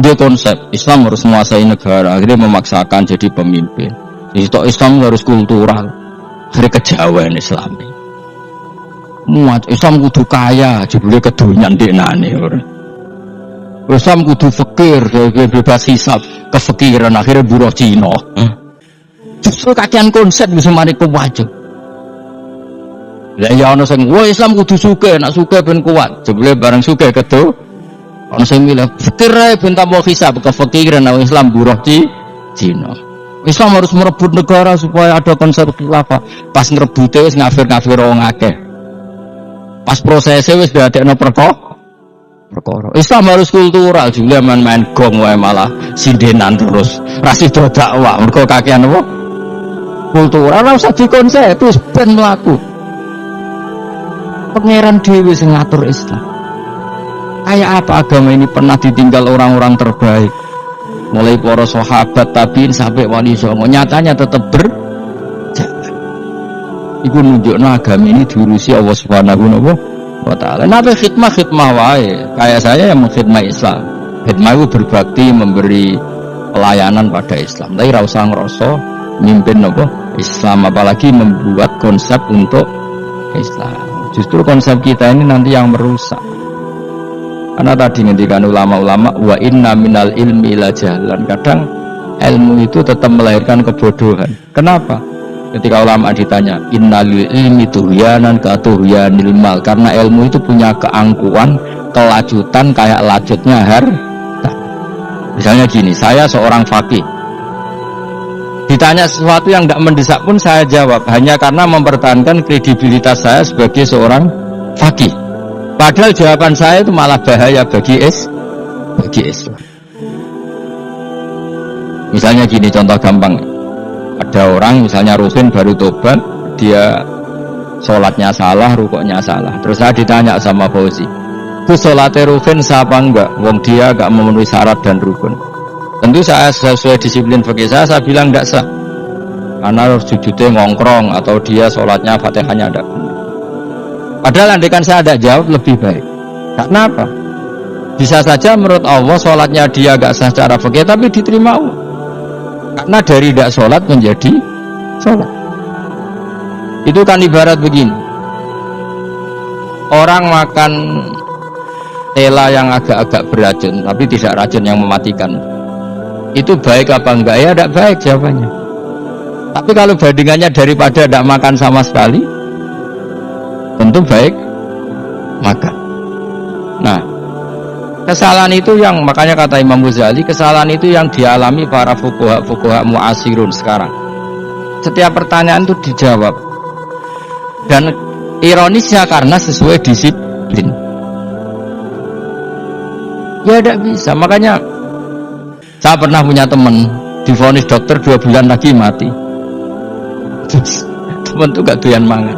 dia konsep Islam harus menguasai negara, akhirnya memaksakan jadi pemimpin. Itu Islam harus kultural, akhirnya kejawen Islami. Muat Islam kudu kaya, jebule kedonyan deknane ora. Islam kudu fakir, bebas hisab, kefikiran akhirnya buruh Cina. Justru kakean konsep bisa mari kewajib. Lah ya ana sing wah Islam kudu sugih, nek sugih ben kuat. Jebule bareng sugih kedo ana sing milih fikir ae ben tambah hisab, kefikiran nek Islam buruh Cina. Islam harus merebut negara supaya ada konsep khilafah. Pas ngrebute wis ngafir-ngafir wong akeh. Pas prosesnya wis dadekno perkara. Islam harus kultural, juga main gong wae malah sindenan terus. Ra sida dakwah, mergo kakean apa? Kultural ora usah dikonsep, wis ben mlaku. Pangeran dhewe sing ngatur Islam. Kayak apa agama ini pernah ditinggal orang-orang terbaik? Mulai para sahabat tabiin sampai wali songo, nyatanya tetap berjalan. Iku nunjukno agama ini diurusi Allah Subhanahu wa ta'ala. Nabi khidmah wae. Kayak saya yang mengkhidmah Islam. Khidmah itu berbakti, memberi pelayanan pada Islam. Tapi ra usah ngrasa mimpin Islam, apalagi membuat konsep untuk Islam. Justru konsep kita ini nanti yang merusak. Karena tadi ngendikan ulama-ulama wa inna minal ilmi la jahlan. Kadang ilmu itu tetap melahirkan kebodohan. Kenapa? Ketika ulama ditanya innal ilmi tuhyanan ka tuhyanil mal, karena ilmu itu punya keangkuhan, kelajutan kayak lajutnya harta. Misalnya gini, saya seorang faqih Ditanya sesuatu yang tidak mendesak pun saya jawab, hanya karena mempertahankan kredibilitas saya sebagai seorang faqih. Padahal jawaban saya itu malah bahaya bagi Islam. Misalnya gini, contoh gampang. Ada orang misalnya Ruhin baru tobat, dia sholatnya salah, rukuknya salah. Terus saya ditanya sama Fauzi, itu sholatnya Ruhin sah apa enggak? Wong dia enggak memenuhi syarat dan rukun. Tentu saya sesuai disiplin fikih saya bilang enggak sah. Karena sujudnya ngongkrong atau dia sholatnya Fatihahnya enggak benar. Padahal andaikan saya ada jawab lebih baik. Karena apa? Bisa saja menurut Allah sholatnya dia enggak sah secara fikih tapi diterima Allah. Karena dari tidak sholat menjadi sholat. Itu kan ibarat begini, orang makan tela yang agak-agak beracun tapi tidak racun yang mematikan, itu baik apa enggak? Ya tidak baik jawabannya. Tapi kalau bandingannya daripada tidak makan sama sekali, tentu baik makan. Nah, kesalahan itu yang makanya kata Imam Ghazali, kesalahan itu yang dialami para fuqaha mu'asirun sekarang. Setiap pertanyaan itu dijawab, dan ironisnya karena sesuai disiplin. Ya tidak bisa. Makanya saya pernah punya teman divonis dokter 2 bulan lagi mati. Teman itu gak doyan mangan.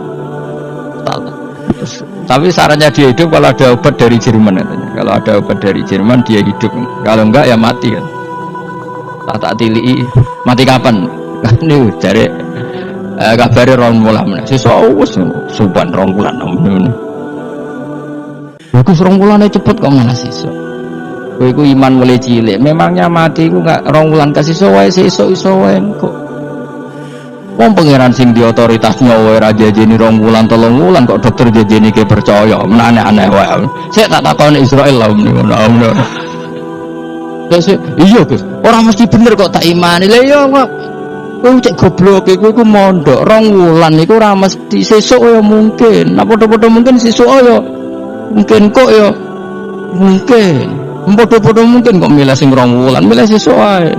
Tapi sarannya dia hidup kalau ada obat dari Jerman katanya. Kalau ada obat dari Jerman dia hidup. Kalau enggak ya mati kan. Tak tilii mati kapan? Ini cari kabare 2 bulan meneh. Sesuk wis suban 2 bulan ngono. Bagus 2 bulane cepet kok malah sesuk. Kowe iku iman mulai cilik. Memangnya mati iku enggak 2 bulan kasih iso wae sesuk iso wae kok. Wong pangeran sing di otoritasnya wae ra jajeni 2 bulan 3 bulan kok dokter jajeni ke percaya. Aneh-aneh wae. Sik tak takoni Israil lah ngono. Terus iya Gus, ora mesti bener kok tak imani. Lah iya kok kowe cek goblok iku mondok 2 wulan iku ora mesti sesuk ya mungkin. Nek padha-padha mungkin sesuk ya mungkin kok ya mungkin. Padha-padha mungkin kok milih sing 2 wulan, milih sesuk ae.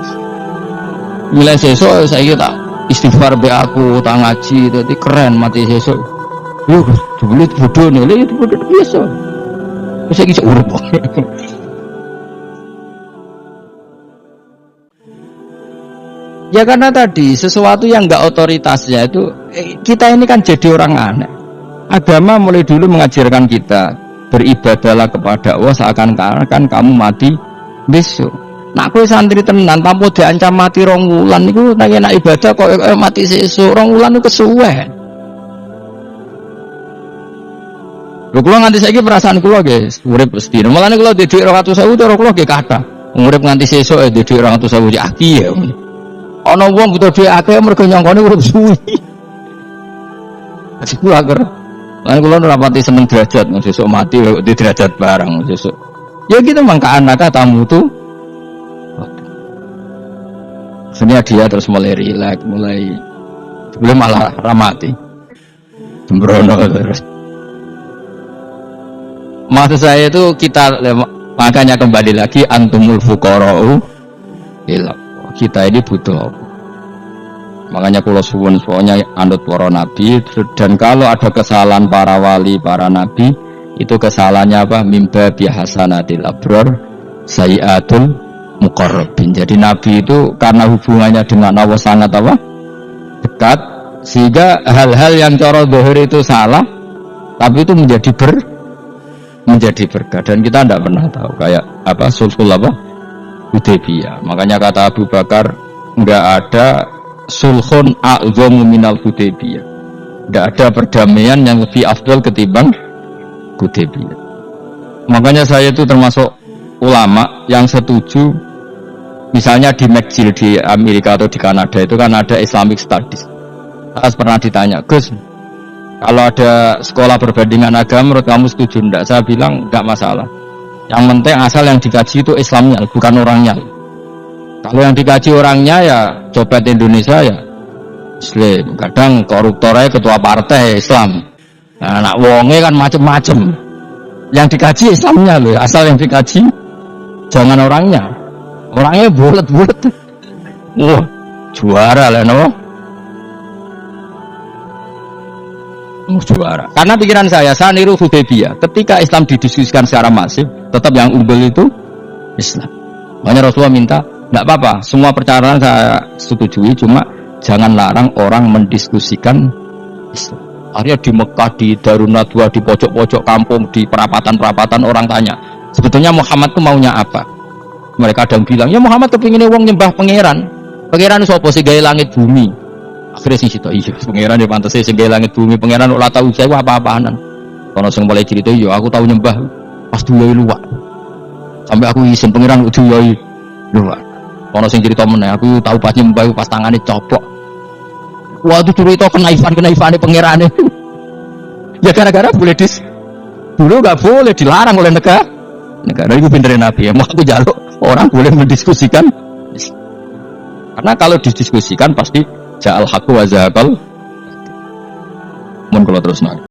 Milih sesuk saiki tak istighfar be aku, tak ngaji dadi keren mati sesuk. Yo Gus, jebule bodoh nih, lha itu bodoh biasa. Wis iki urip. Ya karena tadi sesuatu yang enggak otoritasnya itu kita ini kan jadi orang aneh. Agama mulai dulu mengajarkan kita beribadahlah kepada Allah seakan-akan kamu mati besok. Nak kowe santri tenan tanpa diancam mati 2 wulan niku nek ibadah kok mati sesuk 2 wulan niku kesuwen. Lho kula nganti saiki perasaan kula guys, urip mesti. Mulane kula di dhuwit 200.000 cara kula nggih kathah. Urip nganti sesuk di dhuwit 200.000 ya piye. Ana wong butuh dhuwit akeh mergo nyangkone urip suwi. Asik kula ager. Lan kula ora pati seneng derajat, sesuk mati di derajat barang sesuk. Ya gitu mangka anak tamu tuh. Sebenarnya dia terus mulai rileks, mulai sebelum malah ramati, sembrono terus. Maksud saya itu kita makanya kembali lagi antumul fuqara'u ilallah. Kita ini butuh. Makanya kula suwun soalnya anut para nabi, dan kalau ada kesalahan para wali, para nabi, itu kesalahannya apa? Mimba bihasanatil abrar sayiatul muqarrabin. Jadi nabi itu karena hubungannya dengan Allah sangat apa? Dekat, sehingga hal-hal yang cara zahir itu salah tapi itu menjadi berkah, dan kita tidak pernah tahu kayak apa sulhul apa Hudaybiyah. Makanya kata Abu Bakar, enggak ada sulhun a'dhamu minal Hudaybiyah, enggak ada perdamaian yang lebih afdal ketimbang Hudaybiyah. Makanya saya itu termasuk ulama yang setuju, misalnya di McGill di Amerika atau di Kanada itu kan ada Islamic Studies. Saya pernah ditanya, Gus, kalau ada sekolah perbandingan agama menurut kamu setuju enggak? Saya bilang enggak masalah. Yang penting asal yang dikaji itu Islamnya, bukan orangnya. Kalau yang dikaji orangnya ya copet Indonesia ya Muslim, kadang koruptornya ketua partai Islam. Nah, anak wonge kan macem-macem. Yang dikaji Islamnya loh, asal yang dikaji jangan orangnya. Orangnya bulet-bulet. Wah, juara lah no. Juara. Karena pikiran saya niru Hudaybiyah. Ketika Islam didiskusikan secara masif, tetap yang unggul itu Islam. Makanya Rasulullah minta, nggak apa-apa, semua percaraan saya setujui, cuma jangan larang orang mendiskusikan Islam. Akhirnya di Mekah, di Darun Nadwa, di pojok-pojok kampung, di perapatan-perapatan orang tanya, sebetulnya Muhammad itu maunya apa? Mereka ada yang bilang, ya Muhammad kepinginnya wong nyembah pangeran. Pangeran sapa sing gawe langit bumi? Akhirnya sing situ, iya pangeran ya pantas sing gawe langit bumi, pangeran ora tau saya apa-apaanan. Kono sing mulai cerita, ya aku tahu nyembah pas dulu luwak. Sampai aku izin pangeran udah yoi luwak. Kono sing cerita meneh, aku tahu pas nyembah pas tangane copok. Wah itu cerita kenaifan-kenaifane pangerane. Ya gara-gara boleh dulu nggak boleh dilarang oleh negara itu benerin Nabi ya. Mau aku jaluk orang boleh mendiskusikan karena kalau didiskusikan pasti ja'al haqqu wa zahaqal mun kula terusna.